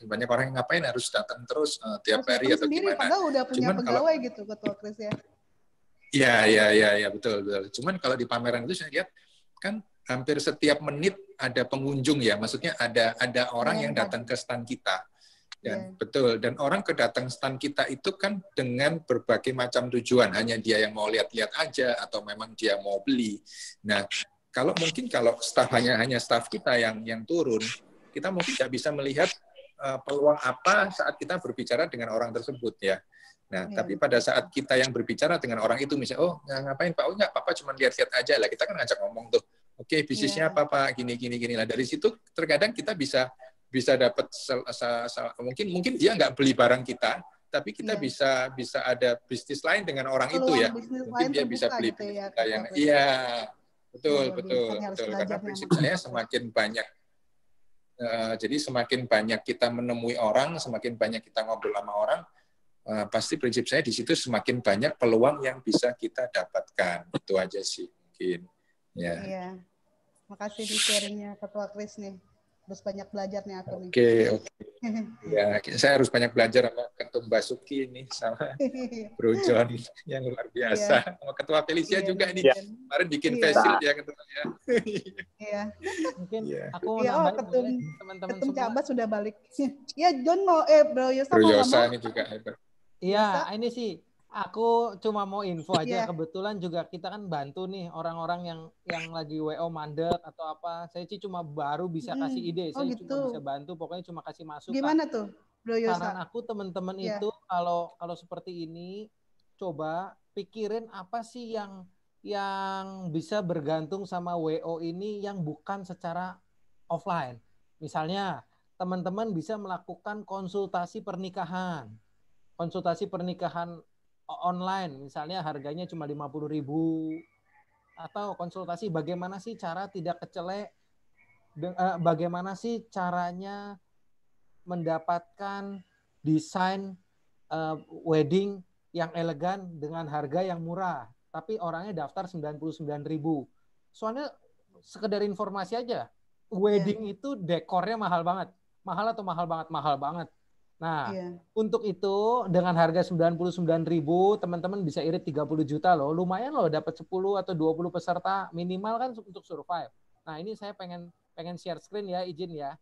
F: banyak orang yang ngapain harus datang terus tiap hari atau
B: sendiri,
F: gimana.
B: Padahal udah punya pegawai gitu Ketua Kris ya.
F: Iya, betul. Cuman kalau di pameran itu saya lihat kan hampir setiap menit ada pengunjung ya, maksudnya ada orang yang datang ke stand kita. Dan betul, dan orang kedatang stand kita itu kan dengan berbagai macam tujuan, hanya dia yang mau lihat-lihat aja atau memang dia mau beli. Nah, kalau staff hanya staff kita yang turun, kita mungkin tidak bisa melihat peluang apa saat kita berbicara dengan orang tersebut ya. Nah, tapi pada saat kita yang berbicara dengan orang itu, misalnya, ngapain Pak? Enggak, Papa cuma lihat-lihat aja lah. Kita kan ngajak ngomong tuh, oke, bisnisnya apa Pak? Gini. Lah dari situ terkadang kita bisa dapat mungkin dia nggak beli barang kita, tapi kita bisa ada bisnis lain dengan orang itu ya. Mungkin dia bisa beli
B: gitu ya,
F: kita yang betul. Karena prinsip saya semakin banyak, jadi semakin banyak kita menemui orang, semakin banyak kita ngobrol sama orang, pasti prinsip saya di situ semakin banyak peluang yang bisa kita dapatkan. Itu aja sih mungkin. Ya.
B: Iya. Makasih di sharingnya Ketua Kris nih. Harus banyak belajar nih aku nih.
F: Oke. Ya, saya harus banyak belajar sama Ketum Basuki ini, sama Bro John yang luar biasa. Sama Ketua Felicia juga nih. Kemarin bikin facial ya Ketuanya.
B: Iya.
E: Mungkin aku
B: nambahin
E: teman-teman
B: Ketum Cabas sudah balik. Ya John mau Bro Yosa
F: Bro
B: mau
F: Yosa ini juga hebat.
E: Iya, ini sih aku cuma mau info aja. Kebetulan juga kita kan bantu nih orang-orang yang lagi WO mandek atau apa. Saya sih cuma baru bisa kasih ide. Saya cuma bisa bantu. Pokoknya cuma kasih masukan.
B: Gimana tuh, Bro Yosa?
E: Saran aku teman-teman itu kalau seperti ini, coba pikirin apa sih yang bisa bergantung sama WO ini yang bukan secara offline. Misalnya teman-teman bisa melakukan konsultasi pernikahan online, misalnya harganya cuma 50.000, atau konsultasi bagaimana sih cara tidak kecelek, bagaimana sih caranya mendapatkan desain wedding yang elegan dengan harga yang murah, tapi orangnya daftar 99.000. Soalnya sekedar informasi aja, wedding itu dekornya mahal banget. Mahal atau mahal banget? Mahal banget. Nah, untuk itu dengan harga 99.000 teman-teman bisa irit 30 juta loh. Lumayan loh dapat 10 atau 20 peserta minimal kan untuk survive. Nah, ini saya pengen share screen ya, izin ya.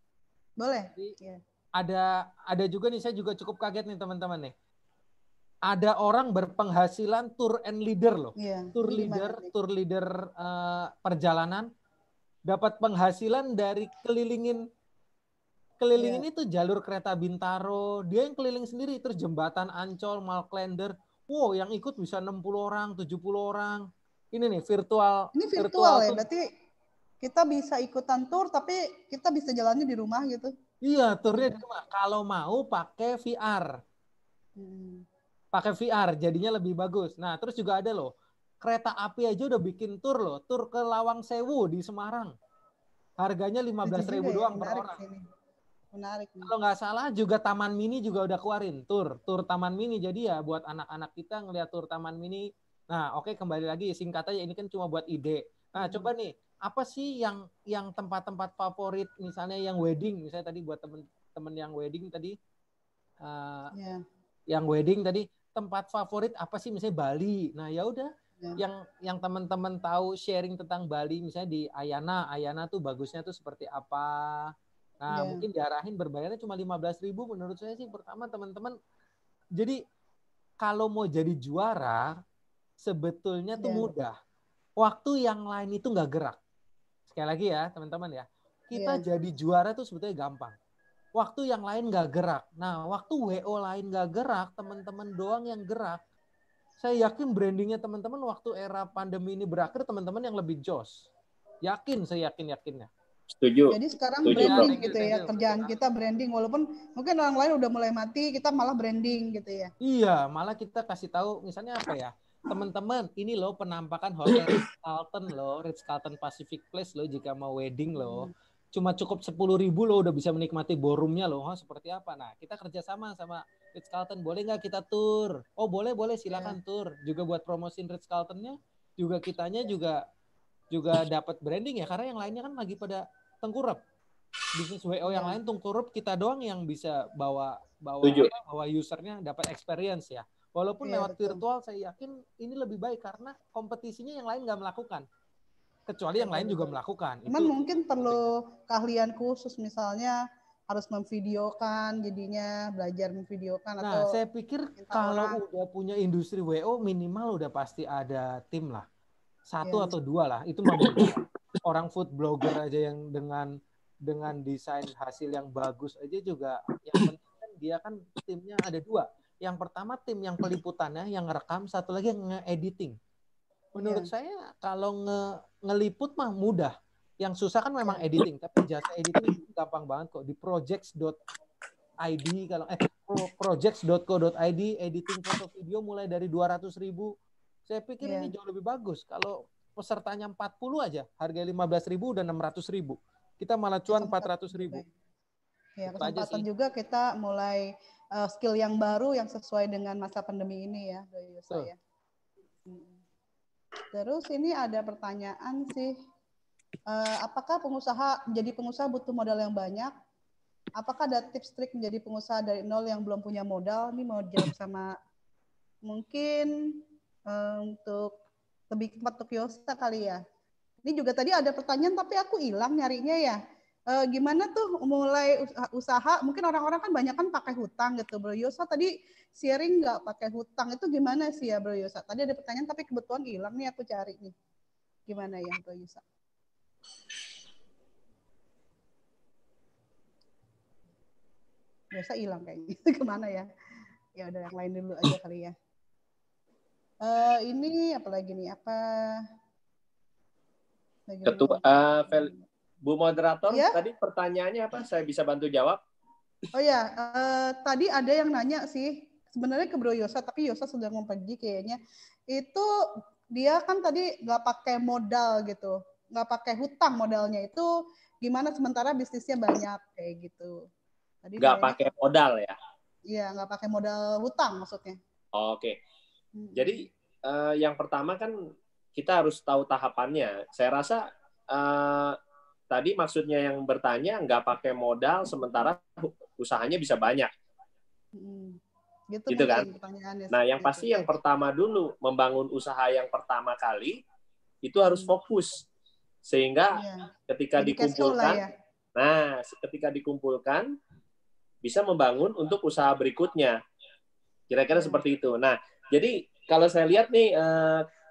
B: Boleh.
E: Jadi, ada juga nih, saya juga cukup kaget nih teman-teman nih. Ada orang berpenghasilan tour and leader loh. Tour leader perjalanan dapat penghasilan dari kelilingin keliling ini tuh jalur kereta Bintaro, dia yang keliling sendiri, terus jembatan Ancol, Malklender, wow yang ikut bisa 60 orang, 70 orang. Ini nih virtual.
B: Ini virtual ya, berarti kita bisa ikutan tur tapi kita bisa jalannya di rumah gitu.
E: Iya, turnya di rumah. Kalau mau pakai VR. Pakai VR jadinya lebih bagus. Nah, terus juga ada loh, kereta api aja udah bikin tur loh, tur ke Lawang Sewu di Semarang. Harganya 15.000 doang per orang.
B: Menarik.
E: Kalau nggak salah juga Taman Mini juga udah keluarin tur Taman Mini. Jadi ya buat anak-anak kita ngeliat tur Taman Mini. Nah, oke, kembali lagi singkat aja, ini kan cuma buat ide. Nah, coba nih, apa sih yang tempat-tempat favorit, misalnya yang wedding, misalnya tadi buat temen-temen yang wedding tadi, yang wedding tadi, tempat favorit apa sih, misalnya Bali. Nah, ya udah, yang teman-teman tahu sharing tentang Bali, misalnya di Ayana tuh bagusnya tuh seperti apa. Nah, mungkin diarahin berbayarnya cuma 15.000 menurut saya sih pertama teman-teman. Jadi kalau mau jadi juara sebetulnya tuh mudah. Waktu yang lain itu nggak gerak. Sekali lagi ya teman-teman ya. Kita jadi juara tuh sebetulnya gampang. Waktu yang lain nggak gerak. Nah, waktu WO lain nggak gerak, teman-teman doang yang gerak. Saya yakin brandingnya teman-teman waktu era pandemi ini berakhir, teman-teman yang lebih jos. Yakin, saya yakinnya.
D: Setuju.
B: Jadi sekarang branding gitu ya, kerjaan kita branding, walaupun mungkin orang lain udah mulai mati, kita malah branding gitu ya.
E: Iya, malah kita kasih tahu misalnya apa ya, teman-teman, ini loh penampakan hotel Ritz-Carlton loh, Ritz-Carlton Pacific Place loh jika mau wedding loh. Cuma cukup 10.000 loh udah bisa menikmati ballroomnya loh. Seperti apa? Nah, kita kerjasama sama Ritz-Carlton, boleh nggak kita tur? Oh boleh silakan tur. Juga buat promosiin Ritz-Carltonnya, juga kitanya juga dapat branding ya, karena yang lainnya kan lagi pada tengkurap. Bisnis WO yang lain tengkurap, kita doang yang bisa bawa usernya dapat experience ya. Walaupun lewat virtual, saya yakin ini lebih baik karena kompetisinya yang lain nggak melakukan. Kecuali yang lain juga melakukan.
B: Cuman mungkin perlu keahlian khusus, misalnya harus memvideokan, jadinya belajar memvideokan.
E: Nah, saya pikir kalau udah punya industri WO minimal udah pasti ada tim lah. 1 atau 2 lah, itu mah mudah. Orang food blogger aja yang dengan desain hasil yang bagus aja juga, yang penting kan dia kan timnya ada 2. Yang pertama tim yang peliputannya, yang ngerekam, satu lagi yang nge-editing. Menurut saya kalau ngeliput mah mudah. Yang susah kan memang editing, tapi jasa editing itu gampang banget kok. Di projects.id kalau projects.co.id editing foto video mulai dari 200.000. Saya pikir ini jauh lebih bagus. Kalau pesertanya 40 aja, harga 15.000 udah 600.000. Kita malah cuan 400.000.
B: Ya, kesempatan juga kita mulai skill yang baru yang sesuai dengan masa pandemi ini ya, saya. Terus ini ada pertanyaan sih, apakah menjadi pengusaha butuh modal yang banyak? Apakah ada tips trik menjadi pengusaha dari nol yang belum punya modal? Ini mau jawab sama mungkin untuk lebih tepat untuk Yosa kali ya. Ini juga tadi ada pertanyaan tapi aku hilang nyarinya ya. Gimana tuh mulai usaha? Mungkin orang-orang kan banyak kan pakai hutang gitu, Bro Yosa tadi sharing nggak pakai hutang, itu gimana sih ya Bro Yosa? Tadi ada pertanyaan tapi kebetulan hilang nih, aku cari nih. Gimana ya Bro Yosa? Yosa hilang kayaknya. Kemana ya? Ya udah yang lain dulu aja kali ya. Ini apa lagi nih?
D: Ketua Bu Moderator, tadi pertanyaannya apa? Saya bisa bantu jawab?
B: Oh ya, tadi ada yang nanya sih, sebenarnya ke Bro Yosa, tapi Yosa sudah mau pergi kayaknya. Itu dia kan tadi nggak pakai modal gitu, nggak pakai hutang modalnya. Itu gimana sementara bisnisnya banyak kayak gitu.
D: Nggak pakai modal ya?
B: Iya, nggak pakai modal hutang maksudnya.
D: Oke. Jadi yang pertama kan kita harus tahu tahapannya. Saya rasa tadi maksudnya yang bertanya nggak pakai modal sementara usahanya bisa banyak. Gitu kan? Nah, yang pasti yang pertama dulu membangun usaha yang pertama kali itu harus fokus sehingga ketika dikumpulkan, ketika dikumpulkan bisa membangun untuk usaha berikutnya. Kira-kira seperti itu. Nah, jadi kalau saya lihat nih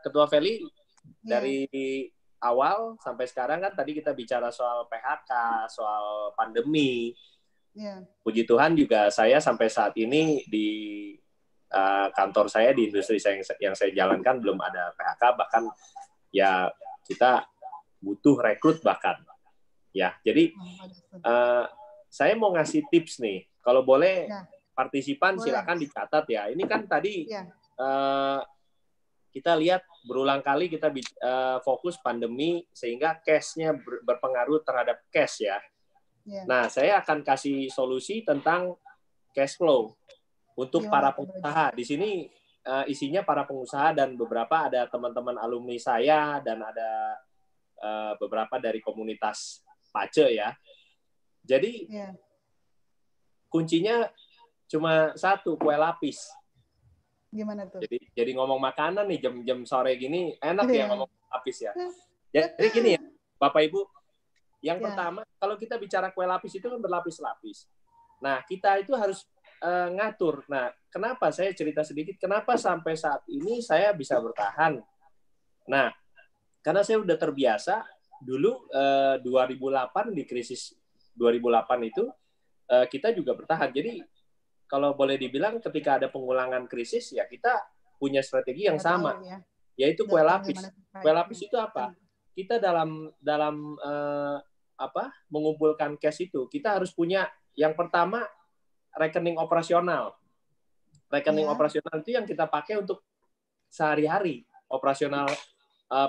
D: Ketua Feli dari awal sampai sekarang kan tadi kita bicara soal PHK, soal pandemi. Puji Tuhan juga saya sampai saat ini di kantor saya, di industri yang saya jalankan belum ada PHK, bahkan ya kita butuh rekrut bahkan. Ya, jadi saya mau ngasih tips nih. Kalau boleh partisipan silakan dicatat ya. Ini kan tadi kita lihat berulang kali kita fokus pandemi sehingga cash-nya berpengaruh terhadap cash ya. Nah, saya akan kasih solusi tentang cash flow untuk para pengusaha. Di sini isinya para pengusaha dan beberapa ada teman-teman alumni saya dan ada beberapa dari komunitas Pace ya. Jadi kuncinya cuma satu, kue lapis.
B: Gimana tuh?
D: Jadi ngomong makanan nih jam-jam sore gini enak ya ngomong lapis ya. Jadi gini ya, Bapak Ibu, yang pertama kalau kita bicara kue lapis itu kan berlapis-lapis. Nah, kita itu harus ngatur. Nah, kenapa saya cerita sedikit kenapa sampai saat ini saya bisa bertahan? Nah, karena saya udah terbiasa dulu 2008 di krisis 2008 itu kita juga bertahan. Jadi kalau boleh dibilang ketika ada pengulangan krisis ya kita punya strategi yang sama, yaitu kue lapis. Kue lapis itu apa? Kita dalam mengumpulkan cash itu kita harus punya yang pertama rekening operasional. Rekening operasional itu yang kita pakai untuk sehari-hari operasional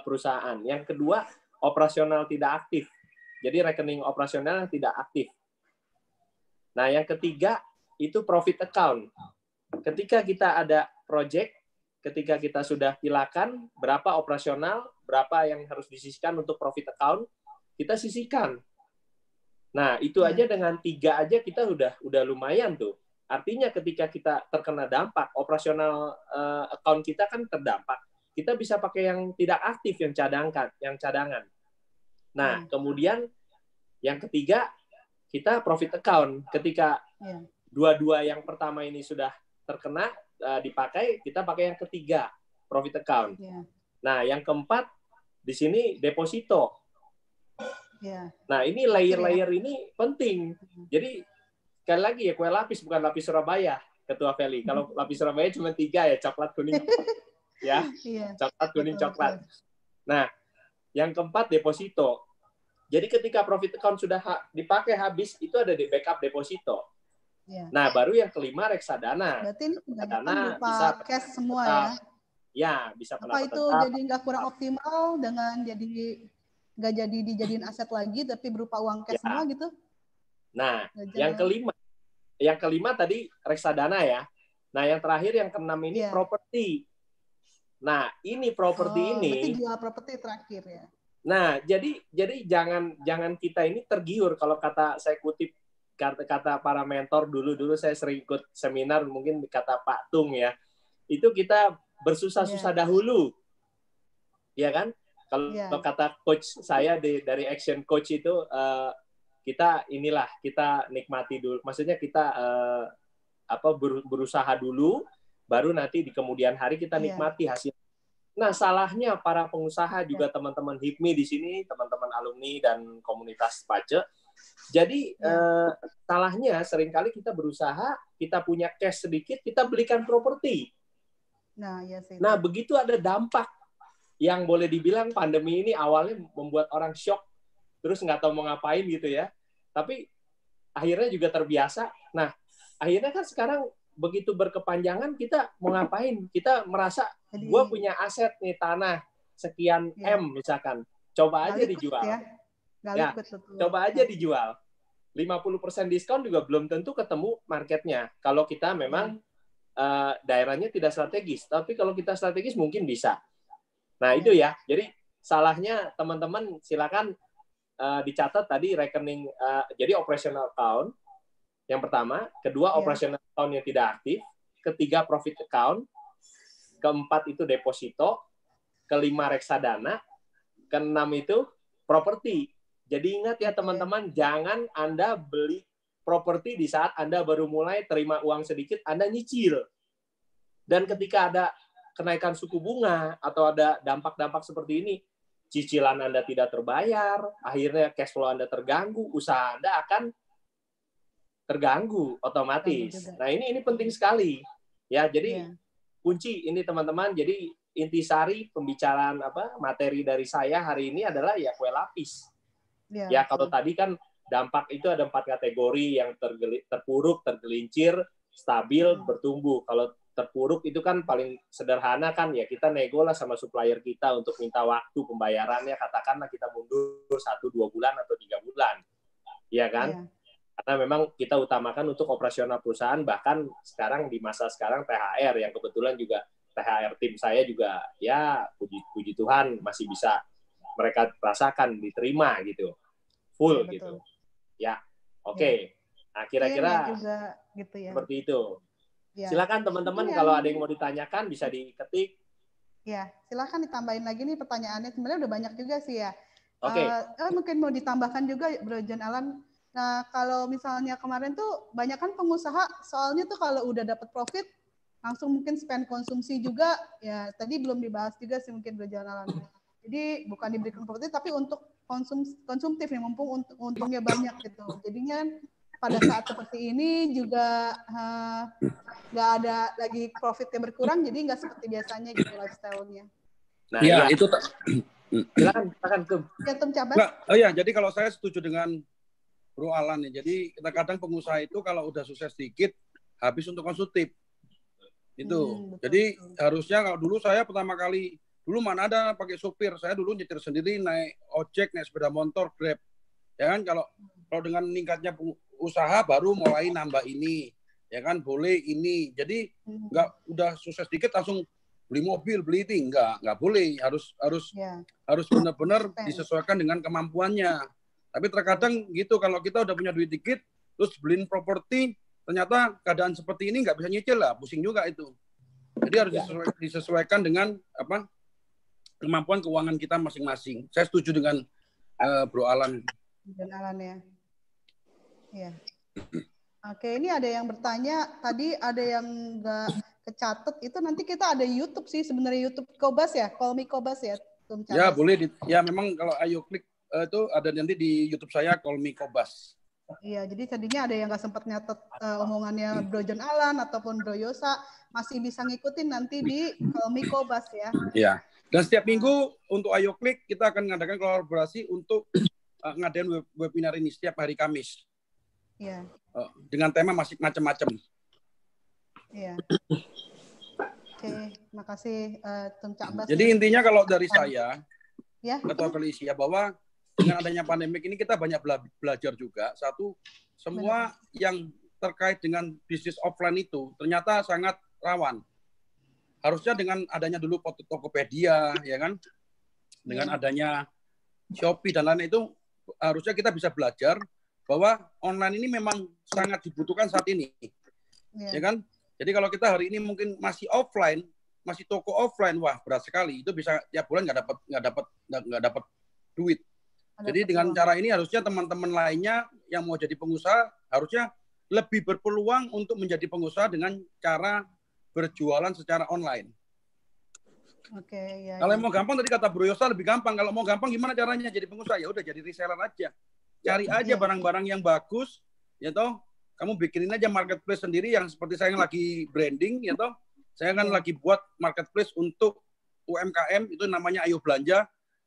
D: perusahaan. Yang kedua operasional tidak aktif. Jadi rekening operasional yang tidak aktif. Nah, yang ketiga itu profit account. Ketika kita ada project, ketika kita sudah pilakan berapa operasional, berapa yang harus disisihkan untuk profit account, kita sisihkan. Nah, itu aja dengan 3 aja kita udah lumayan tuh. Artinya ketika kita terkena dampak, operasional account kita kan terdampak. Kita bisa pakai yang tidak aktif, yang cadangan. Nah, kemudian yang ketiga kita profit account. Ketika dua-dua yang pertama ini sudah terkena dipakai, kita pakai yang ketiga, profit account. Nah, yang keempat di sini deposito. Nah, ini layer-layer ini penting. Jadi sekali lagi ya, kue lapis bukan lapis Surabaya, Ketua Feli. Kalau lapis Surabaya cuma 3 ya, coklat, kuning, ya, coklat, kuning, coklat. Nah, yang keempat deposito. Jadi ketika profit account sudah dipakai habis, itu ada di backup deposito. Nah, baru yang kelima reksadana.
B: Berarti
D: reksadana
B: bisa cash semua ya?
D: Ya, bisa
B: apa itu tetap. Jadi nggak kurang optimal dengan nggak jadi dijadiin aset lagi, tapi berupa uang cash semua gitu?
D: Nah, yang kelima tadi reksadana ya. Nah, yang terakhir yang keenam ini properti. Nah, ini properti ini.
B: Berarti jual properti terakhir ya.
D: Nah, jadi jangan kita ini tergiur kalau saya kutip kata para mentor dulu saya sering ikut seminar mungkin kata Pak Tung ya. Itu kita bersusah-susah dahulu. Ya kan? Kalau kata coach saya dari Action Coach itu kita nikmati dulu. Maksudnya kita berusaha dulu baru nanti di kemudian hari kita nikmati hasil. Nah, salahnya para pengusaha juga teman-teman HIPMI di sini, teman-teman alumni dan komunitas Pace. Jadi salahnya seringkali kita berusaha, kita punya cash sedikit, kita belikan properti. Nah, begitu ada dampak yang boleh dibilang pandemi ini awalnya membuat orang shock, terus nggak tahu mau ngapain gitu ya. Tapi akhirnya juga terbiasa. Nah, akhirnya kan sekarang begitu berkepanjangan kita mau ngapain? Kita merasa gue punya aset nih tanah sekian M misalkan, coba aja dijual. Coba aja dijual. 50% diskon juga belum tentu ketemu marketnya. Kalau kita memang daerahnya tidak strategis, tapi kalau kita strategis mungkin bisa. Nah itu ya. Jadi salahnya teman-teman silakan dicatat tadi rekening. Jadi operational account. Yang pertama, kedua operational account yang tidak aktif, ketiga profit account, keempat itu deposito, kelima reksadana, keenam itu properti. Jadi ingat ya teman-teman, jangan Anda beli properti di saat Anda baru mulai terima uang sedikit, Anda nyicil. Dan ketika ada kenaikan suku bunga atau ada dampak-dampak seperti ini, cicilan Anda tidak terbayar, akhirnya cash flow Anda terganggu, usaha Anda akan terganggu otomatis. Nah, ini penting sekali. Ya, jadi kunci ini teman-teman. Jadi intisari pembicaraan materi dari saya hari ini adalah ya kue lapis. Ya, kalau tadi kan dampak itu ada 4 kategori, yang terpuruk, tergelincir, stabil, bertumbuh. Kalau terpuruk itu kan paling sederhana kan ya, kita nego lah sama supplier kita untuk minta waktu pembayarannya, katakanlah kita mundur 1-2 bulan atau 3 bulan. Iya kan? Karena memang kita utamakan untuk operasional perusahaan, bahkan sekarang di masa sekarang THR yang kebetulan juga THR tim saya juga ya puji Tuhan masih bisa mereka rasakan, diterima gitu. Full gitu. Ya. Oke. Nah, kira-kira
B: gitu ya.
D: Seperti itu. Ya. Silakan teman-teman kalau ada yang mau ditanyakan bisa diketik.
B: Ya, silakan ditambahin lagi nih pertanyaannya. Sebenarnya udah banyak juga sih ya.
D: Oke.
B: Mungkin mau ditambahkan juga Bro John Alan. Nah, kalau misalnya kemarin tuh banyak kan pengusaha soalnya tuh kalau udah dapat profit langsung mungkin spend konsumsi juga. Ya, tadi belum dibahas juga sih mungkin Bro John Alan. Jadi bukan diberikan profit tapi untuk konsumtif nih, mumpung untungnya banyak gitu. Jadinya pada saat seperti ini juga nggak ada lagi profitnya berkurang, jadi nggak seperti biasanya gitu lifestyle-nya.
C: Nah, ya itu
D: silakan Tum.
B: Ya, Tum Cabas.
C: Oh ya, jadi kalau saya setuju dengan Bro Alan ya. Jadi kadang pengusaha itu kalau udah sukses sedikit habis untuk konsumtif. Itu. Jadi harusnya kalau dulu saya pertama kali dulu mana ada pakai supir, saya dulu nyetir sendiri, naik ojek, naik sepeda motor, Grab. Ya kan kalau dengan meningkatnya usaha baru mulai nambah ini, ya kan boleh ini. Jadi nggak udah sukses dikit langsung beli mobil, beli itu nggak boleh. Harus benar-benar disesuaikan dengan kemampuannya. Tapi terkadang gitu kalau kita udah punya duit dikit, terus beliin properti, ternyata keadaan seperti ini nggak bisa nyicil lah, pusing juga itu. Jadi harus disesuaikan dengan kemampuan keuangan kita masing-masing. Saya setuju dengan Bro Alan.
B: Dan Alan ya. Ya. Oke, ini ada yang bertanya, tadi ada yang nggak kecatet, itu nanti kita ada YouTube sih, sebenarnya YouTube Kobas ya, Call Me Kobas ya.
C: Ya, boleh. Ya, memang kalau ayo klik itu ada nanti di YouTube saya, Call Me Kobas.
B: Iya, jadi tadinya ada yang nggak sempat nyatet omongannya Bro John Alan ataupun Bro Yosa, masih bisa ngikutin nanti di Call Me Kobas ya.
C: Iya, dan setiap minggu untuk ayo klik kita akan mengadakan kolaborasi untuk ngadain webinar ini setiap hari Kamis.
B: Iya.
C: Dengan tema masih macam-macam.
B: Iya. Oke, makasih Tum Cabas.
C: Jadi intinya kalau dari saya,
B: ya,
C: Ketua Felicia, bahwa dengan adanya pandemik ini kita banyak belajar juga. Satu, semua yang terkait dengan bisnis offline itu ternyata sangat rawan. Harusnya dengan adanya dulu Tokopedia, ya kan, dengan adanya Shopee dan lain itu harusnya kita bisa belajar bahwa online ini memang sangat dibutuhkan saat ini, ya kan? Jadi kalau kita hari ini mungkin masih offline, masih toko offline, wah berat sekali. Itu bisa tiap bulan nggak dapat duit. Jadi dengan cara ini harusnya teman-teman lainnya yang mau jadi pengusaha harusnya lebih berpeluang untuk menjadi pengusaha dengan cara berjualan secara online.
B: Oke, ya.
C: Kalau mau gampang tadi kata Bro Yosa lebih gampang. Kalau mau gampang gimana caranya jadi pengusaha? Ya udah jadi reseller aja. Cari aja barang-barang yang bagus, ya toh. Kamu bikinin aja marketplace sendiri yang seperti saya yang lagi branding, ya toh. Saya kan lagi buat marketplace untuk UMKM, itu namanya Ayo Belanja.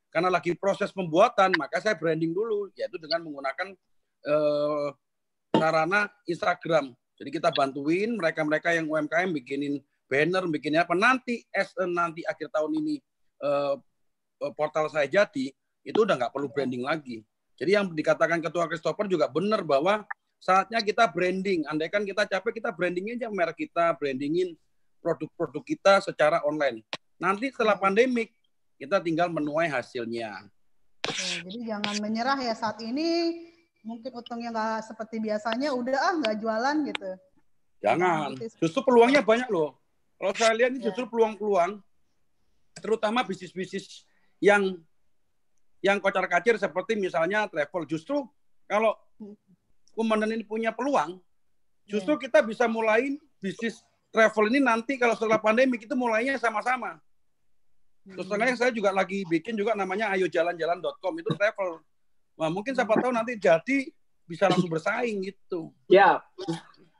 C: Karena lagi proses pembuatan, maka saya branding dulu, yaitu dengan menggunakan sarana Instagram. Jadi kita bantuin mereka-mereka yang UMKM bikinin banner, bikinnya apa. Nanti akhir tahun ini portal saya jadi, itu udah nggak perlu branding lagi. Jadi yang dikatakan Ketua Christopher juga benar bahwa saatnya kita branding. Andaikan kita capek, kita brandingin aja merek kita, brandingin produk-produk kita secara online. Nanti setelah pandemik, kita tinggal menuai hasilnya.
B: Jadi jangan menyerah ya saat ini. Mungkin utangnya nggak seperti biasanya, udah nggak jualan gitu.
C: Jangan. Justru peluangnya banyak loh. Kalau saya lihat ini justru peluang-peluang, terutama bisnis-bisnis yang kocar-kacir seperti misalnya travel. Justru kalau komandan ini punya peluang, justru kita bisa mulai bisnis travel ini nanti kalau setelah pandemi itu mulainya sama-sama. Terus tengahnya saya juga lagi bikin juga namanya ayojalanjalan.com, itu travel. Nah, mungkin siapa tahu nanti jadi bisa langsung bersaing gitu.
D: Ya,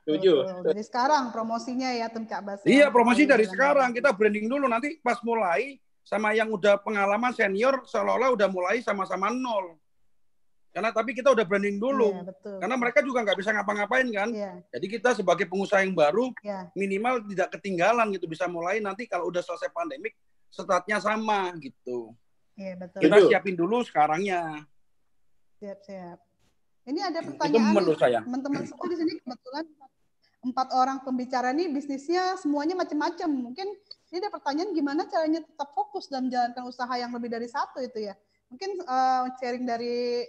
D: setuju.
B: Dari sekarang promosinya ya Tem Cak Bas.
C: Iya, promosi dari sekarang. Kita branding dulu, nanti pas mulai sama yang udah pengalaman senior seolah-olah udah mulai sama-sama nol. Karena tapi kita udah branding dulu.
B: Iya, betul.
C: Karena mereka juga nggak bisa ngapa-ngapain kan.
B: Iya.
C: Jadi kita sebagai pengusaha yang baru
B: Iya.
C: minimal tidak ketinggalan gitu, bisa mulai nanti kalau udah selesai pandemik startnya sama gitu.
B: Iya, betul.
C: Kita siapin dulu sekarangnya.
B: Siap. Ini ada
C: Itu
B: pertanyaan
C: menurut saya.
B: teman-teman semua di sini, kebetulan 4 orang pembicara ini bisnisnya semuanya macam-macam. Mungkin ini ada pertanyaan gimana caranya tetap fokus dan menjalankan usaha yang lebih dari satu itu ya. Mungkin sharing dari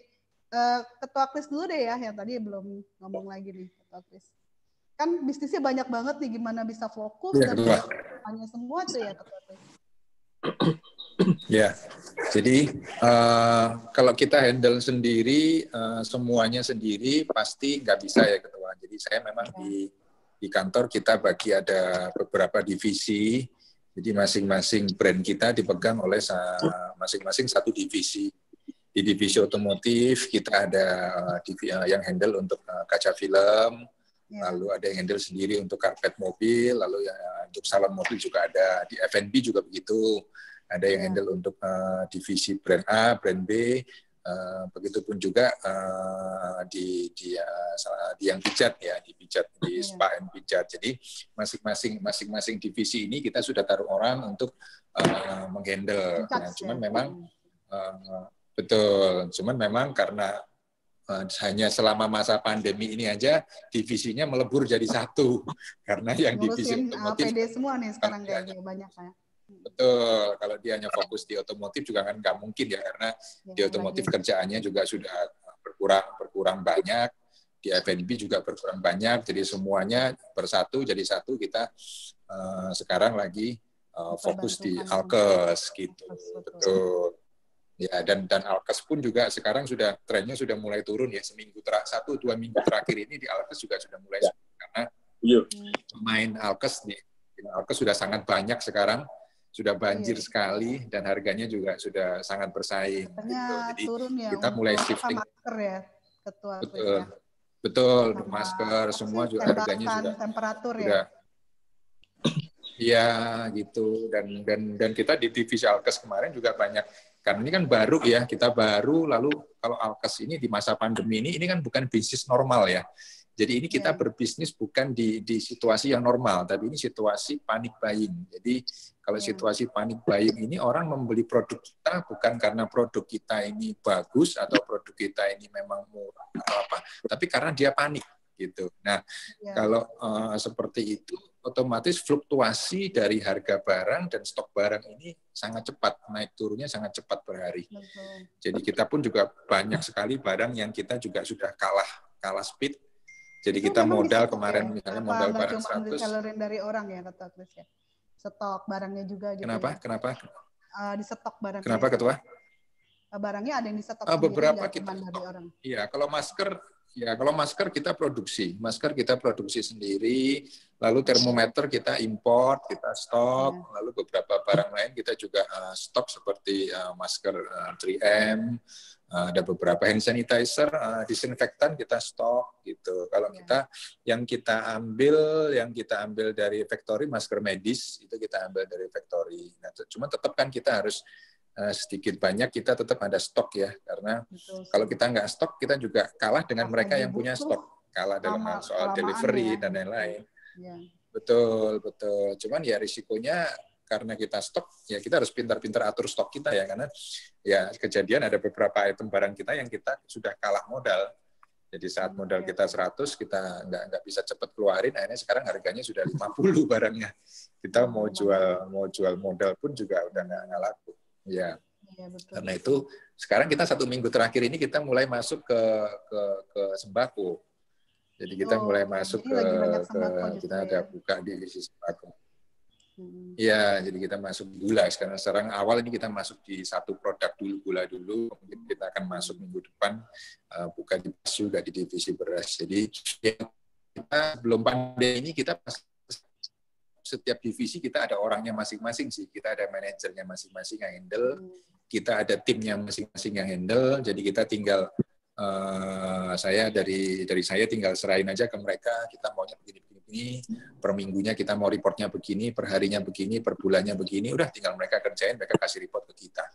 B: Ketua Kris dulu deh ya, yang tadi belum ngomong lagi nih Ketua Kris. Kan bisnisnya banyak banget nih, gimana bisa fokus dan hanya semua tuh ya Ketua Kris.
F: Ya, jadi kalau kita handle sendiri, semuanya sendiri pasti nggak bisa ya Ketua. Jadi saya memang di kantor kita bagi ada beberapa divisi, jadi masing-masing brand kita dipegang oleh masing-masing satu divisi. Di divisi otomotif kita ada yang handle untuk kaca film, lalu ada yang handle sendiri untuk karpet mobil, lalu untuk salon mobil juga ada, di F&B juga begitu. Ada yang handle untuk divisi brand A, brand B, begitupun juga di yang pijat ya, di pijat, di spa and pijat. Jadi masing-masing divisi ini kita sudah taruh orang untuk menghandle. Nah, cuman memang betul, cuman memang karena hanya selama masa pandemi ini aja divisinya melebur jadi satu, karena yang divisi otomotif
B: PD semua nih sekarang kayaknya banyak ya.
F: Betul, kalau dia hanya fokus di otomotif juga kan nggak mungkin ya, karena di otomotif kerjaannya juga sudah berkurang banyak, di F&B juga berkurang banyak, jadi semuanya bersatu jadi satu. Kita sekarang lagi fokus di Alkes gitu, betul. Ya, dan Alkes pun juga sekarang sudah trennya sudah mulai turun ya, 1-2 minggu terakhir ini di Alkes juga sudah mulai karena pemain Alkes sudah sangat banyak sekarang. Sudah banjir sekali dan harganya juga sudah sangat bersaing. Gitu. Jadi
B: turun ya,
F: kita mulai shifting.
B: Masker ya, Ketua.
F: Betul, masker semua juga harganya sudah
B: temperatur
F: sudah, ya gitu. Dan kita di divisi Alkes kemarin juga banyak, karena ini kan baru ya, kita baru. Lalu kalau Alkes ini di masa pandemi ini kan bukan bisnis normal ya. Jadi ini kita berbisnis bukan di situasi yang normal, tapi ini situasi panic buying. Jadi kalau situasi panic buying ini orang membeli produk kita bukan karena produk kita ini bagus atau produk kita ini memang murah atau apa, tapi karena dia panik gitu. Nah, kalau seperti itu otomatis fluktuasi dari harga barang dan stok barang ini sangat cepat, naik turunnya sangat cepat per hari. Jadi kita pun juga banyak sekali barang yang kita juga sudah kalah speed. Jadi kita modal kemarin misalnya modal barang 100.
B: Disalurin dari orang ya Ketua Kris ya. Stok barangnya juga gitu.
F: Kenapa?
B: Di stok barangnya.
F: Kenapa Ketua?
B: Barangnya ada yang di stok
F: beberapa kita
B: dari orang.
F: Iya, kalau masker kita produksi. Masker kita produksi sendiri, lalu termometer kita import, kita stok, lalu beberapa barang lain kita juga stok seperti masker 3M, ada beberapa hand sanitizer, disinfektan kita stok gitu. Kalau yang kita ambil dari factory, masker medis itu kita ambil dari factory. Nah, cuma tetap kan kita harus sedikit banyak kita tetap ada stok ya, karena kalau kita nggak stok kita juga kalah dengan mereka yang punya stok, kalah dalam hal soal delivery dan lain-lain. Betul. Cuman ya risikonya karena kita stok, ya kita harus pintar-pintar atur stok kita ya, karena ya kejadian ada beberapa item barang kita yang kita sudah kalah modal. Jadi saat modal kita 100, kita nggak bisa cepat keluarin, akhirnya sekarang harganya sudah 50 barangnya. Kita mau jual modal pun juga udah nggak laku. Ya, betul. Karena itu sekarang kita 1 minggu terakhir ini kita mulai masuk ke sembako. Jadi kita mulai masuk kita ada buka divisi sembako. Ya, jadi kita masuk gula sekarang awal ini kita masuk di satu produk dulu, gula dulu, mungkin kita akan masuk minggu depan buka di juga di divisi beras. Jadi kita belum pandemi ini kita setiap divisi kita ada orangnya masing-masing sih, kita ada manajernya masing-masing yang handle, kita ada timnya masing-masing yang handle, jadi kita tinggal saya dari saya tinggal serahin aja ke mereka, kita maunya begini, per minggunya kita mau reportnya begini, per harinya begini, per bulannya begini, udah tinggal mereka kerjain, mereka kasih report ke kita.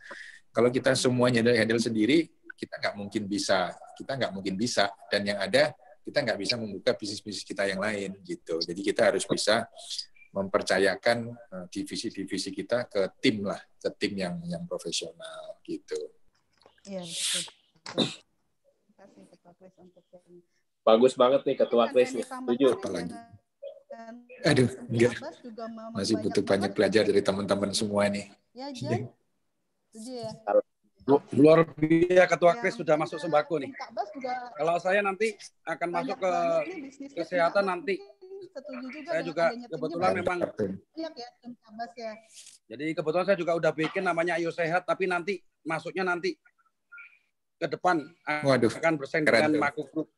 F: Kalau kita semuanya handle sendiri, kita nggak mungkin bisa, dan yang ada kita nggak bisa membuka bisnis-bisnis kita yang lain gitu. Jadi kita harus bisa mempercayakan divisi-divisi kita ke tim yang profesional gitu.
B: Iya, betul.
D: Bagus banget nih Ketua Kris. Setuju.
F: Aduh, enggak. Masih butuh banyak belajar dari teman-teman semua nih.
B: Ya, Jen. Setuju ya.
C: Luar biasa Ketua Kris sudah masuk sembako nih. Kalau saya nanti akan masuk ke kesehatan nanti.
B: Setuju juga
C: saya juga kebetulan memang
B: ya, tim Cabas ya.
C: Jadi kebetulan saya juga udah bikin namanya Ayo Sehat, tapi nanti masuknya nanti ke depan akan bersaing dengan Mako Group.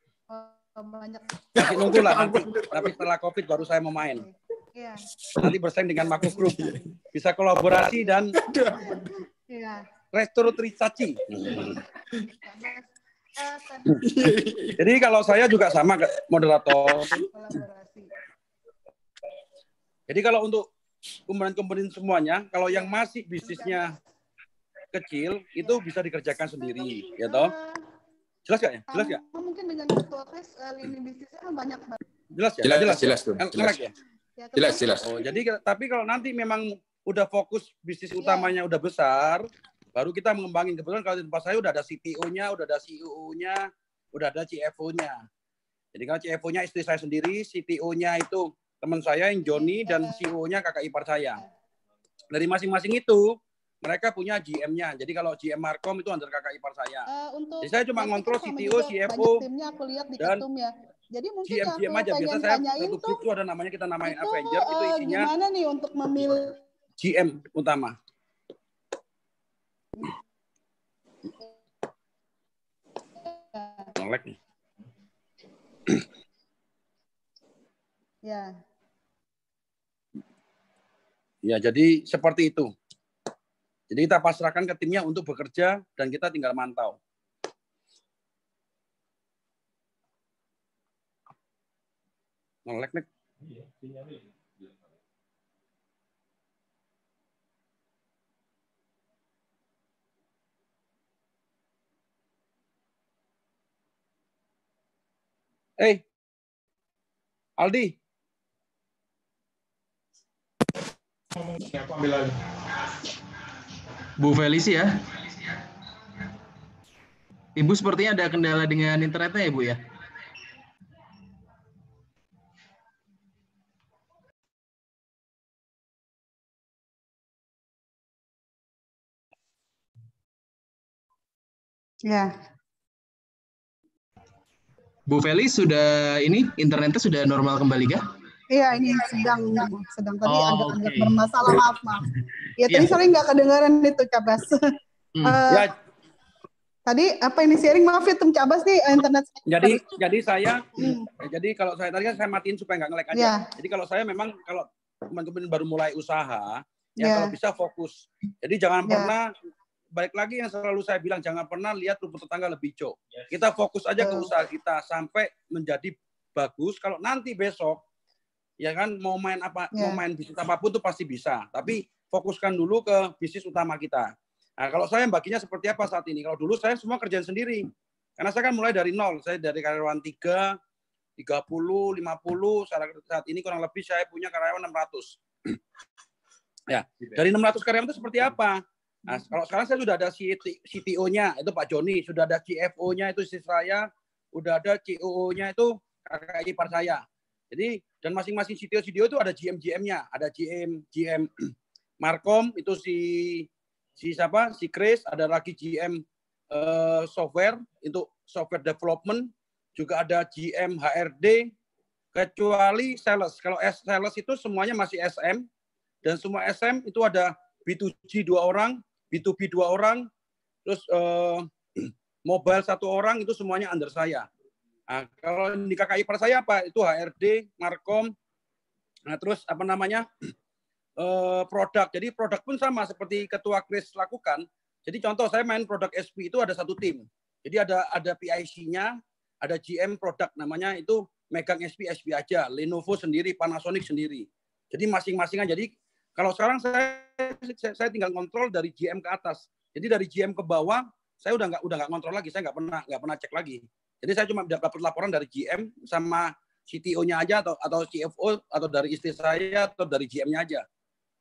B: Banyak.
C: Masih nunggu lah nanti, tapi setelah COVID baru saya mau main.
B: Iya.
C: Nanti bersaing dengan Mako Group, bisa kolaborasi dan restrukturisasi. Jadi kalau saya juga sama moderator. Jadi kalau untuk komponen-komponen semuanya, kalau yang masih bisnisnya kecil itu bisa dikerjakan sendiri, ya toh? Jelas nggak ya? Jelas nggak?
B: Mungkin dengan Ketua Kris lini bisnisnya kan banyak banget.
C: Jelas ya?
F: Jelas tuh. Jelas.
C: Oh, jadi tapi kalau nanti memang udah fokus bisnis utamanya udah besar, baru kita mengembangin. Kebetulan kalau di tempat saya udah ada CTO-nya, udah ada CEO-nya, udah ada CFO-nya. Jadi kalau CFO-nya istri saya sendiri, CTO-nya itu teman saya yang Joni, dan CEO-nya kakak ipar saya. Dari masing-masing itu mereka punya GM-nya. Jadi kalau GM Markom itu under kakak ipar saya. Jadi saya cuma ngontrol CTO, CFO, dan
B: jadi mungkin
C: GM aja. Biasa saya satu grup itu ada namanya, kita namain Avenger. Itu isinya
B: gimana nih untuk memilih
C: GM utama. Ngelek nih.
B: Ya.
C: Ya, jadi seperti itu. Jadi kita pasrahkan ke timnya untuk bekerja dan kita tinggal mantau. Ngelek nih. Aldi.
A: Aku ambil lagi.
G: Bu Felicia ya. Ibu sepertinya ada kendala dengan internetnya ya, Bu ya?
B: Ya.
G: Bu Felis sudah internetnya sudah normal kembali kah?
B: Iya, ini sedang tadi agak bermasalah, maaf. Ya tadi sore nggak kedengaran itu Cabas.
C: Ya.
B: Tadi apa ini sharing, maaf ya Tim Cabas nih internet.
C: Jadi saya jadi kalau saya tadi kan saya matiin supaya nggak nge-lag aja.
B: Ya.
C: Jadi kalau saya memang kalau teman-teman baru mulai usaha kalau bisa fokus. Jadi jangan pernah balik lagi yang selalu saya bilang, jangan pernah lihat rumput tetangga lebih hijau. Kita fokus aja ke usaha kita sampai menjadi bagus. Kalau nanti besok ya kan mau main bisnis apapun tuh pasti bisa. Tapi fokuskan dulu ke bisnis utama kita. Nah, kalau saya baginya seperti apa saat ini? Kalau dulu saya semua kerjaan sendiri. Karena saya kan mulai dari nol. Saya dari karyawan 3, 30, 50. Saat ini kurang lebih saya punya karyawan 600. Ya, dari 600 karyawan itu seperti apa? Nah, kalau sekarang saya sudah ada CTO-nya, itu Pak Joni. Sudah ada CFO-nya, itu istri saya. Udah ada COO-nya, itu kakak ipar saya. Jadi, dan masing-masing CTO itu ada GM-nya. Ada GM Markom, itu si Chris, ada lagi GM software, untuk software development. Juga ada GM HRD, kecuali sales. Kalau sales itu semuanya masih SM. Dan semua SM itu ada B2G 2 orang, B2B 2 orang, terus mobile 1 orang, itu semuanya under saya. Nah, kalau di kakak ipar saya apa? Itu HRD, Markom, nah terus produk. Jadi produk pun sama seperti Ketua Kris lakukan. Jadi contoh saya main produk SP itu ada 1 tim. Jadi ada PIC-nya, ada GM produk namanya itu megang SP aja, Lenovo sendiri, Panasonic sendiri. Jadi masing-masing aja. Jadi kalau sekarang saya tinggal kontrol dari GM ke atas. Jadi dari GM ke bawah saya udah nggak kontrol lagi, saya nggak pernah cek lagi. Jadi saya cuma dapat laporan dari GM sama CTO-nya aja atau CFO atau dari istri saya atau dari GM-nya aja.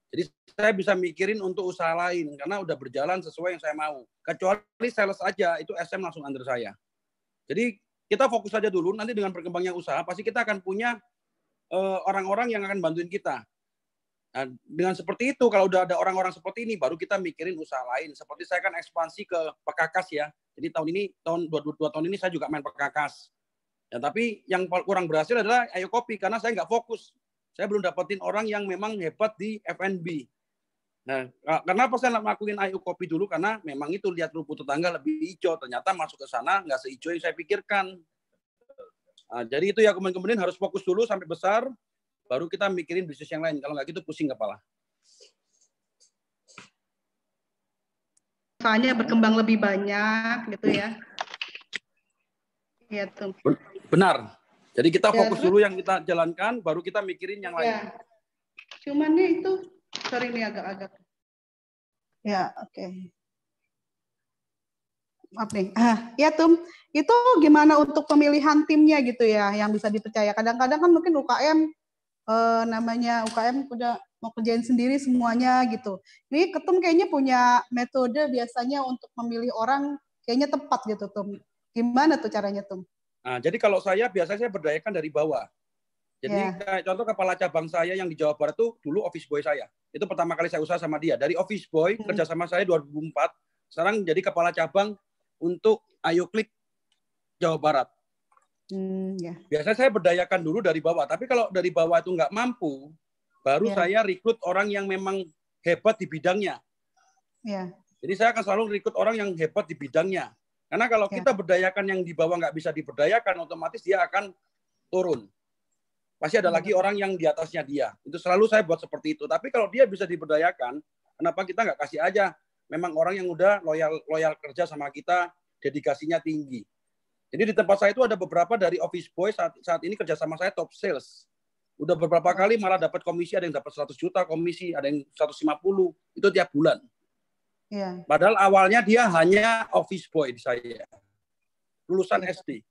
C: Jadi saya bisa mikirin untuk usaha lain karena udah berjalan sesuai yang saya mau. Kecuali sales aja itu SM langsung under saya. Jadi kita fokus saja dulu, nanti dengan berkembangnya usaha pasti kita akan punya orang-orang yang akan bantuin kita. Nah, dengan seperti itu, kalau udah ada orang-orang seperti ini, baru kita mikirin usaha lain. Seperti saya kan ekspansi ke Pekakas ya. Jadi tahun 2 tahun ini saya juga main Pekakas. Ya, tapi yang kurang berhasil adalah Ayo Kopi, karena saya nggak fokus. Saya belum dapetin orang yang memang hebat di F&B. Nah, kenapa saya ngelakuin Ayo Kopi dulu? Karena memang itu lihat rumput tetangga lebih hijau. Ternyata masuk ke sana nggak sehijau yang saya pikirkan. Nah, jadi itu ya kemudian harus fokus dulu sampai besar. Baru kita mikirin bisnis yang lain. Kalau nggak gitu pusing kepala.
B: Soalnya berkembang lebih banyak gitu ya. Iya tuh.
C: Benar. Jadi kita fokus dulu yang kita jalankan, baru kita mikirin yang lain.
B: Cuman nih itu, sorry nih agak-agak. Ya, oke. Maaf nih. Ya Tum, itu gimana untuk pemilihan timnya gitu ya, yang bisa dipercaya. Kadang-kadang kan mungkin UKM namanya UKM udah mau kerjain sendiri semuanya gitu. Ini Ketum kayaknya punya metode biasanya untuk memilih orang kayaknya tepat gitu Tum. Gimana tuh caranya Tum?
C: Nah, jadi kalau biasanya saya berdayakan dari bawah. Jadi kayak contoh kepala cabang saya yang di Jawa Barat tuh dulu office boy saya. Itu pertama kali saya usaha sama dia. Dari office boy kerja sama saya 2004, sekarang jadi kepala cabang untuk Ayo Klik Jawa Barat. Biasanya saya berdayakan dulu dari bawah, tapi kalau dari bawah itu nggak mampu, baru saya rekrut orang yang memang hebat di bidangnya. Jadi saya akan selalu rekrut orang yang hebat di bidangnya. Karena kalau kita berdayakan yang di bawah nggak bisa diberdayakan, otomatis dia akan turun. Pasti ada lagi orang yang di atasnya dia. Itu selalu saya buat seperti itu. Tapi kalau dia bisa diberdayakan, kenapa kita nggak kasih aja memang orang yang udah loyal kerja sama kita, dedikasinya tinggi. Jadi di tempat saya itu ada beberapa dari office boy saat ini kerja sama saya top sales. Udah beberapa kali malah dapat komisi, ada yang dapat 100 juta komisi, ada yang 150, itu tiap bulan. Padahal awalnya dia hanya office boy di saya. Lulusan SD.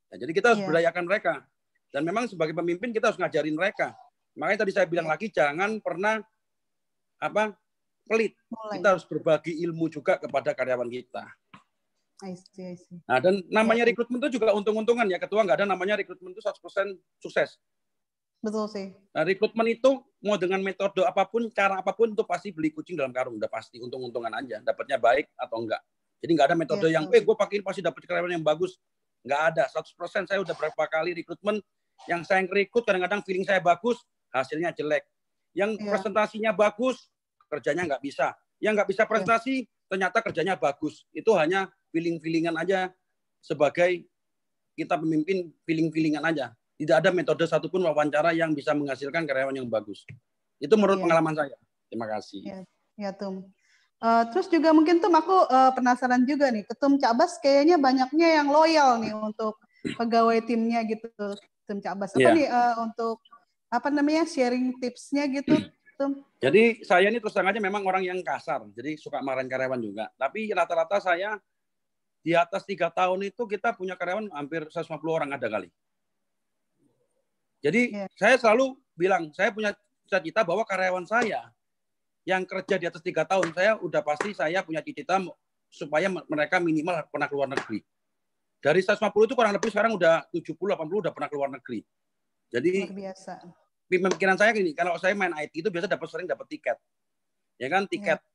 C: Nah, jadi kita harus berdayakan mereka. Dan memang sebagai pemimpin kita harus ngajarin mereka. Makanya tadi saya bilang lagi, jangan pernah pelit. Kita harus berbagi ilmu juga kepada karyawan kita.
B: I see.
C: Nah, dan namanya rekrutmen itu juga untung-untungan ya, Ketua. Nggak ada namanya rekrutmen itu 100% sukses.
B: Betul sih.
C: Nah, rekrutmen itu mau dengan metode apapun, cara apapun, itu pasti beli kucing dalam karung. Udah pasti untung-untungan aja. Dapatnya baik atau enggak. Jadi nggak ada metode yang, gue pakai pasti dapat karyawan yang bagus. Nggak ada. 100% saya udah berapa kali rekrutmen, yang saya rekrut kadang-kadang feeling saya bagus, hasilnya jelek. Yang presentasinya bagus, kerjanya nggak bisa. Yang nggak bisa prestasi, ternyata kerjanya bagus. Itu hanya feeling-feelingan aja, sebagai kita pemimpin feeling-feelingan aja. Tidak ada metode satupun wawancara yang bisa menghasilkan karyawan yang bagus. Itu menurut pengalaman saya. Terima kasih.
B: Ya Tum. Terus juga mungkin Tum, aku penasaran juga nih, Ketum Cakbas kayaknya banyaknya yang loyal nih untuk pegawai timnya gitu, Ketum Cakbas. Apa nih untuk sharing tipsnya gitu, Tum?
C: Jadi saya ini terus terang aja memang orang yang kasar, jadi suka marahin karyawan juga. Tapi rata-rata saya di atas 3 tahun itu kita punya karyawan hampir 150 orang ada kali. Jadi saya selalu bilang, saya punya cita-cita bahwa karyawan saya yang kerja di atas 3 tahun, saya punya cita-cita supaya mereka minimal pernah keluar negeri. Dari 150 itu kurang lebih sekarang udah 70-80 udah pernah keluar negeri. Jadi pemikiran saya gini, kalau saya main IT itu biasa sering dapat tiket. Ya kan, tiket.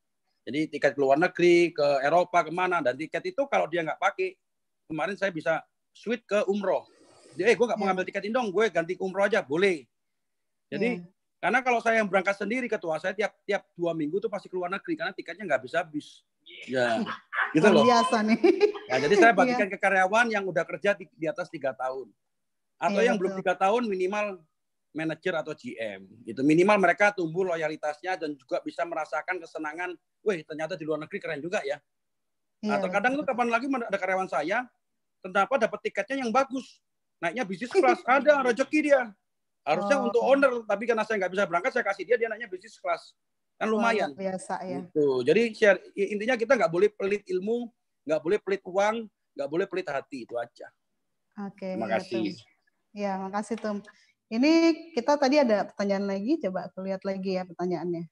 C: Jadi tiket ke luar negeri, ke Eropa, kemana. Dan tiket itu kalau dia nggak pakai, kemarin saya bisa switch ke umroh. Jadi, gue nggak mau ngambil tiket ini dong, gue ganti ke umroh aja, boleh. Jadi, karena kalau saya yang berangkat sendiri, Ketua, saya tiap 2 minggu tuh pasti keluar negeri, karena tiketnya nggak habis-habis. Ya, gitu loh.
B: Biasa nih.
C: Ya, jadi saya bagikan ke karyawan yang udah kerja di atas 3 tahun. Atau yang belum 3 tahun, minimal manajer atau GM. Itu minimal mereka tumbuh loyalitasnya dan juga bisa merasakan kesenangan. Wih, ternyata di luar negeri keren juga ya. Nah, terkadang itu kapan lagi ada karyawan saya, kenapa dapat tiketnya yang bagus, naiknya bisnis kelas, ada rezeki dia. Harusnya untuk owner, tapi karena saya nggak bisa berangkat, saya kasih dia naiknya bisnis kelas. Kan lumayan.
B: Biasa ya.
C: Gitu. Jadi intinya kita nggak boleh pelit ilmu, nggak boleh pelit uang, nggak boleh pelit hati, itu aja.
B: Oke.
C: Terima kasih.
B: Ya, makasih Tum. Ini kita tadi ada pertanyaan lagi, coba aku lihat lagi ya pertanyaannya.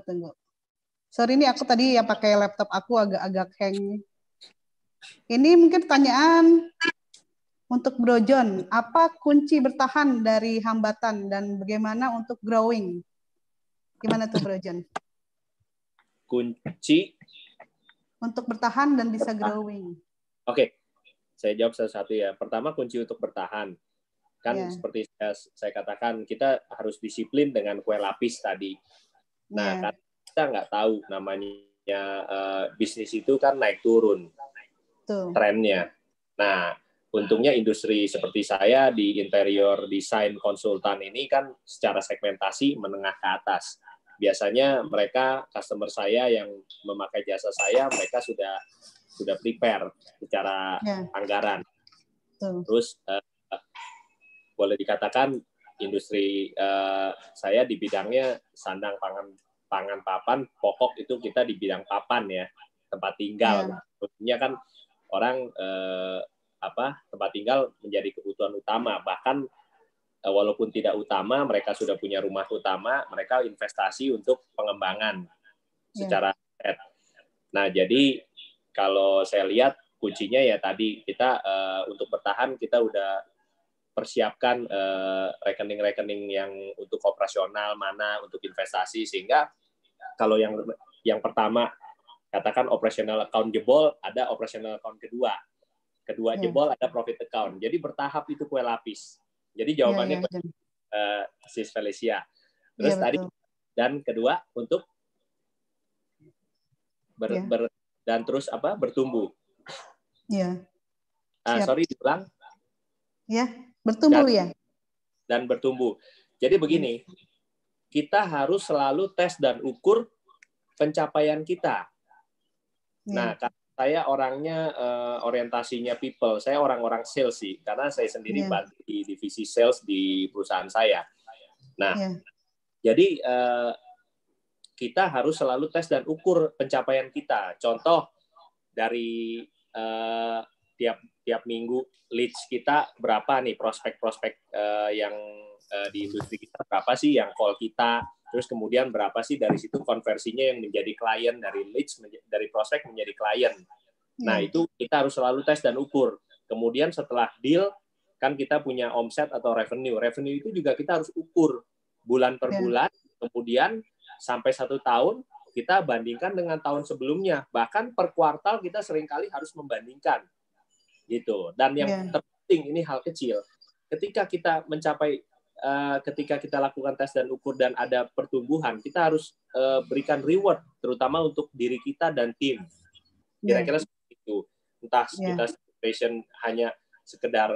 B: Tunggu. Sorry, ini aku tadi ya pakai laptop aku agak hang. Ini mungkin pertanyaan untuk Bro John. Apa kunci bertahan dari hambatan dan bagaimana untuk growing? Gimana tuh Bro John?
D: Kunci
B: untuk bertahan dan bisa growing.
D: Oke, saya jawab satu-satu ya. Pertama, kunci untuk bertahan. Kan seperti saya katakan, kita harus disiplin dengan kue lapis tadi. Nah, karena kita nggak tahu namanya bisnis itu kan naik turun trennya. Nah, untungnya industri seperti saya di interior desain konsultan ini kan secara segmentasi menengah ke atas. Biasanya mereka customer saya yang memakai jasa saya, mereka sudah prepare secara anggaran. Terus boleh dikatakan industri saya di bidangnya sandang pangan papan, pokok itu kita di bidang papan ya, tempat tinggal. Tentunya kan orang tempat tinggal menjadi kebutuhan utama, bahkan walaupun tidak utama, mereka sudah punya rumah utama, mereka investasi untuk pengembangan secara aset. Nah, jadi kalau saya lihat kuncinya ya tadi kita untuk bertahan kita udah persiapkan rekening-rekening yang untuk operasional, mana untuk investasi, sehingga kalau yang pertama katakan operational account jebol, ada operational account kedua jebol, ada profit account. Jadi bertahap itu kue lapis. Jadi jawabannya Sis Felicia. Terus tadi dan kedua untuk dan terus bertumbuh.
B: Iya.
D: Sorry diulang.
B: Ya, bertumbuh ya.
D: Dan bertumbuh. Jadi begini, kita harus selalu tes dan ukur pencapaian kita. Nah, saya orangnya orientasinya people. Saya orang-orang sales sih, karena saya sendiri bantu di divisi sales di perusahaan saya. Nah, jadi kita harus selalu tes dan ukur pencapaian kita. Contoh dari tiap minggu leads kita berapa nih, prospek-prospek yang di industri kita berapa sih yang call kita, terus kemudian berapa sih dari situ konversinya yang menjadi klien, dari leads dari prospek menjadi klien. Nah, itu kita harus selalu tes dan ukur. Kemudian setelah deal kan kita punya omset atau revenue itu juga kita harus ukur bulan per bulan, kemudian sampai 1 tahun kita bandingkan dengan tahun sebelumnya, bahkan per kuartal kita seringkali harus membandingkan gitu. Dan yang terpenting, ini hal kecil, ketika kita mencapai ketika kita lakukan tes dan ukur dan ada pertumbuhan, kita harus berikan reward terutama untuk diri kita dan tim. Kira-kira seperti itu. Entah kita celebration hanya sekedar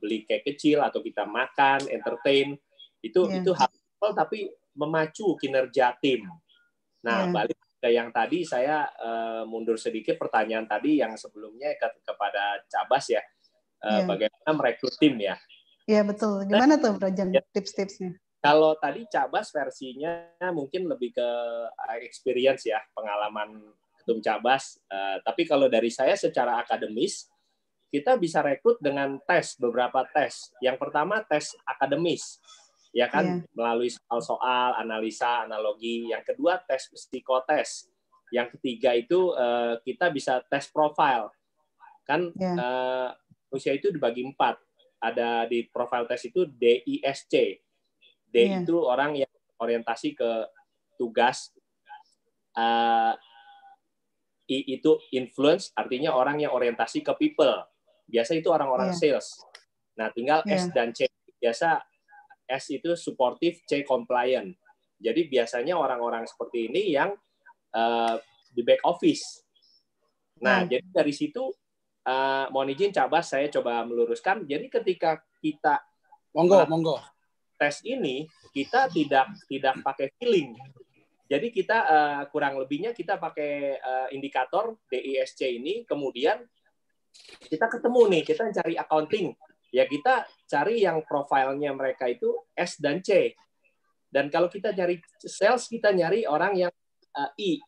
D: beli cake kecil atau kita makan, entertain, itu hal tapi memacu kinerja tim. Nah, balik ke yang tadi saya mundur sedikit pertanyaan tadi yang sebelumnya kepada Cabas ya, bagaimana merekrut tim ya?
B: Iya betul. Gimana tuh Bro John tips-tipsnya?
D: Kalau tadi Cabas versinya mungkin lebih ke experience ya, pengalaman Ketum Cabas. Tapi kalau dari saya secara akademis, kita bisa rekrut dengan beberapa tes. Yang pertama tes akademis. Ya kan, melalui soal-soal, analisa, analogi. Yang kedua, tes psikotes. Yang ketiga itu kita bisa tes profile. Kan manusia itu dibagi 4. Ada di profile tes itu DISC. D itu orang yang orientasi ke tugas. I itu influence, artinya orang yang orientasi ke people. Biasa itu orang-orang sales. Nah, tinggal S dan C. Biasa S itu supportive, C compliant. Jadi biasanya orang-orang seperti ini yang di back office. Nah, jadi dari situ mohon izin Cabas saya coba meluruskan. Jadi ketika kita
C: monggo
D: tes ini, kita tidak pakai feeling. Jadi kita kurang lebihnya kita pakai indikator DISC ini, kemudian kita ketemu nih, kita cari accounting. Ya kita cari yang profilnya mereka itu S dan C. Dan kalau kita cari sales, kita nyari orang yang I,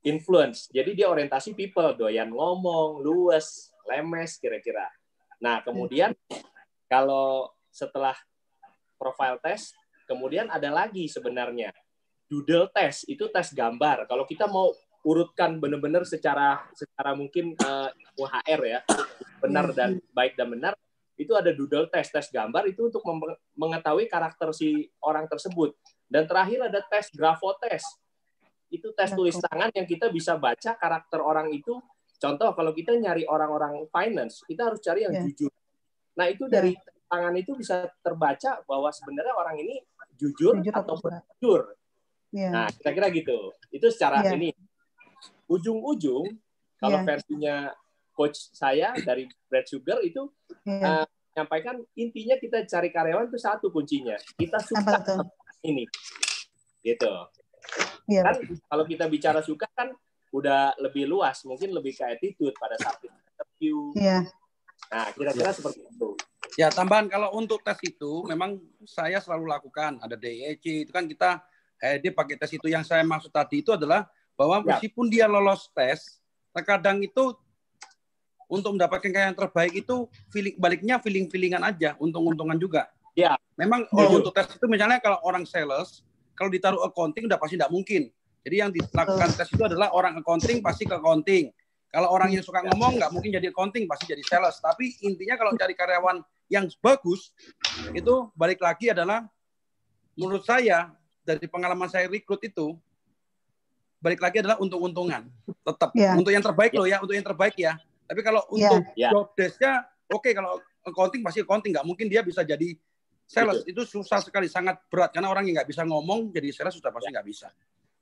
D: influence. Jadi dia orientasi people, doyan ngomong, luwes, lemes kira-kira. Nah, kemudian kalau setelah profile test, kemudian ada lagi sebenarnya doodle test, itu tes gambar. Kalau kita mau urutkan benar-benar secara mungkin HR ya, benar dan baik dan benar, itu ada doodle test, tes gambar itu untuk mengetahui karakter si orang tersebut. Dan terakhir ada tes grafo test. Itu tes tulis tangan yang kita bisa baca karakter orang itu. Contoh, kalau kita nyari orang-orang finance, kita harus cari yang jujur. Nah, itu dari tangan itu bisa terbaca bahwa sebenarnya orang ini jujur atau jujur. Nah, kira-kira gitu. Itu secara ini. Ujung-ujung, kalau versinya coach saya dari Brad Sugar itu menyampaikan intinya kita cari karyawan itu satu kuncinya. Kita suka sama ini. Gitu. Kan kalau kita bicara suka kan udah lebih luas, mungkin lebih ke attitude pada saat interview. Nah, kira-kira seperti itu.
C: Ya, tambahan kalau untuk tes itu memang saya selalu lakukan. Ada DEC, itu kan kita dia pakai tes itu. Yang saya maksud tadi itu adalah bahwa meskipun dia lolos tes, terkadang itu untuk mendapatkan karyawan terbaik itu feeling-feelingan aja, untung-untungan juga.
D: Ya.
C: Memang untuk tes itu misalnya kalau orang sales, kalau ditaruh accounting udah pasti tidak mungkin. Jadi yang dilakukan tes itu adalah orang accounting pasti ke accounting. Kalau orang yang suka ngomong nggak mungkin jadi accounting, pasti jadi sales. Tapi intinya kalau cari karyawan yang bagus, itu balik lagi adalah menurut saya dari pengalaman saya rekrut itu, balik lagi adalah untung-untungan. Tetap untuk yang terbaik loh ya, untuk yang terbaik ya. Tapi kalau untuk job desk-nya, oke, kalau accounting pasti accounting, nggak mungkin dia bisa jadi sales. Itu susah sekali, sangat berat karena orang yang nggak bisa ngomong jadi sales sudah pasti nggak bisa.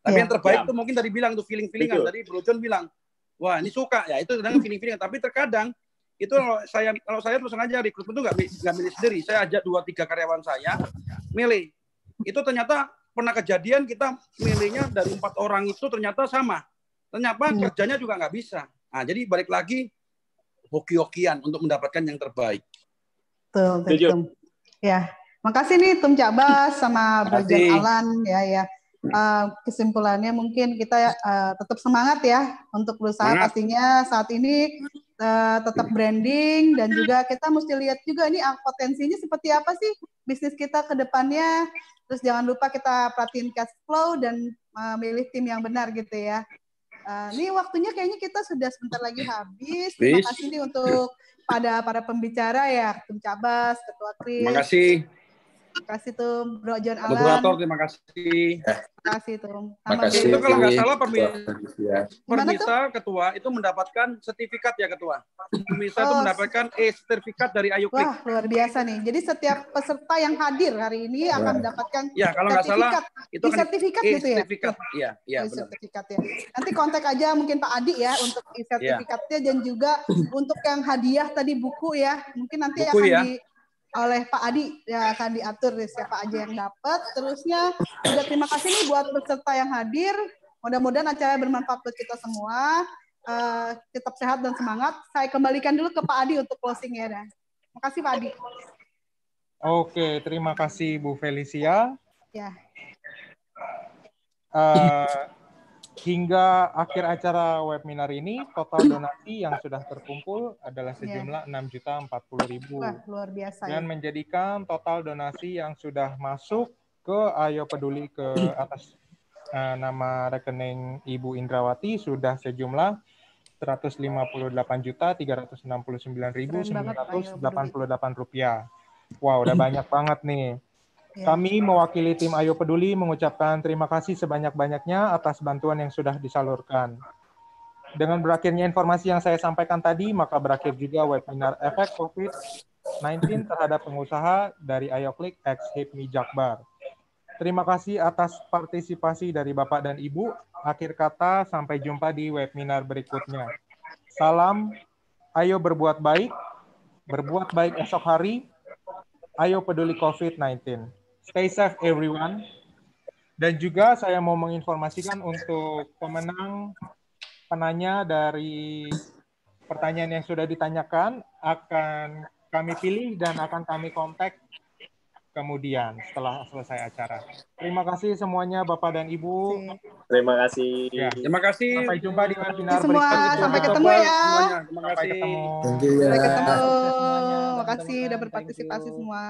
C: Tapi yang terbaik itu mungkin tadi bilang tuh feeling-feelingan. Tadi Bro John bilang, wah ini suka ya, itu dengan feeling-feelingan. Tapi terkadang itu kalau saya terus aja rekrutmen itu nggak milih sendiri. Saya ajak 2-3 karyawan saya milih. Itu ternyata pernah kejadian kita milihnya dari 4 orang itu ternyata sama. Ternyata kerjanya juga nggak bisa. Nah, jadi balik lagi hoki-hokian untuk mendapatkan yang terbaik.
B: Betul. Ya, makasih nih Tum Cabas sama Bro John Alan ya. Kesimpulannya mungkin kita tetap semangat ya untuk berusaha. Pastinya saat ini tetap branding dan juga kita mesti lihat juga ini potensinya seperti apa sih bisnis kita ke depannya. Terus jangan lupa kita perhatiin cash flow dan milih tim yang benar gitu ya. Ini waktunya kayaknya kita sudah sebentar lagi habis. Terima kasih nih untuk para pembicara ya, Tum Cabas, Ketua Kris.
C: Terima kasih.
B: Terima kasih Tum, Bro John Alan.
C: Moderator, terima kasih.
B: Terima kasih Tum.
F: Terima kasih.
C: Itu kalau nggak salah Permisa Ketua itu mendapatkan sertifikat ya Ketua. Permisa itu mendapatkan sertifikat dari Ayo Klik.
B: Wah, luar biasa nih. Jadi setiap peserta yang hadir hari ini akan mendapatkan
C: kalau nggak salah itu kan
B: sertifikat gitu ya.
C: Sertifikat. Iya, benar.
B: Sertifikat ya. Nanti kontak aja mungkin Pak Adi ya untuk sertifikatnya dan juga untuk yang hadiah tadi buku ya. Mungkin nanti akan oleh Pak Adi ya akan diatur siapa aja yang dapat. Terusnya juga terima kasih nih buat peserta yang hadir. Mudah-mudahan acara bermanfaat buat kita semua. Tetap sehat dan semangat. Saya kembalikan dulu ke Pak Adi untuk closing ya. Terima kasih Pak Adi.
A: Oke, terima kasih Bu Felicia.
B: Ya.
A: Hingga akhir acara webinar ini, total donasi yang sudah terkumpul adalah sejumlah 6.040.000.
B: Wah, luar biasa.
A: Dan menjadikan total donasi yang sudah masuk ke Ayo Peduli ke atas nama rekening Ibu Indrawati sudah sejumlah 158.369.988 rupiah. Wow, udah banyak banget nih. Kami mewakili tim Ayo Peduli mengucapkan terima kasih sebanyak-banyaknya atas bantuan yang sudah disalurkan. Dengan berakhirnya informasi yang saya sampaikan tadi, maka berakhir juga webinar efek COVID-19 terhadap pengusaha dari Ayo Klik X Hipmi Jakbar. Terima kasih atas partisipasi dari Bapak dan Ibu. Akhir kata, sampai jumpa di webinar berikutnya. Salam, ayo berbuat baik esok hari, ayo peduli COVID-19. Stay safe everyone. Dan juga saya mau menginformasikan untuk penanya dari pertanyaan yang sudah ditanyakan akan kami pilih dan akan kami kontak kemudian setelah selesai acara. Terima kasih semuanya Bapak dan Ibu.
D: Terima kasih.
A: Ya.
C: Terima kasih.
A: Sampai jumpa di webinar
B: semua.
A: berikutnya.
B: Sampai ketemu ya.
C: Semuanya. Terima
A: Sampai
C: kasih.
A: ketemu.
B: Sampai ketemu.
E: Semuanya,
B: Makasih udah
E: teman-teman. Thank
B: berpartisipasi
E: you.
B: semua.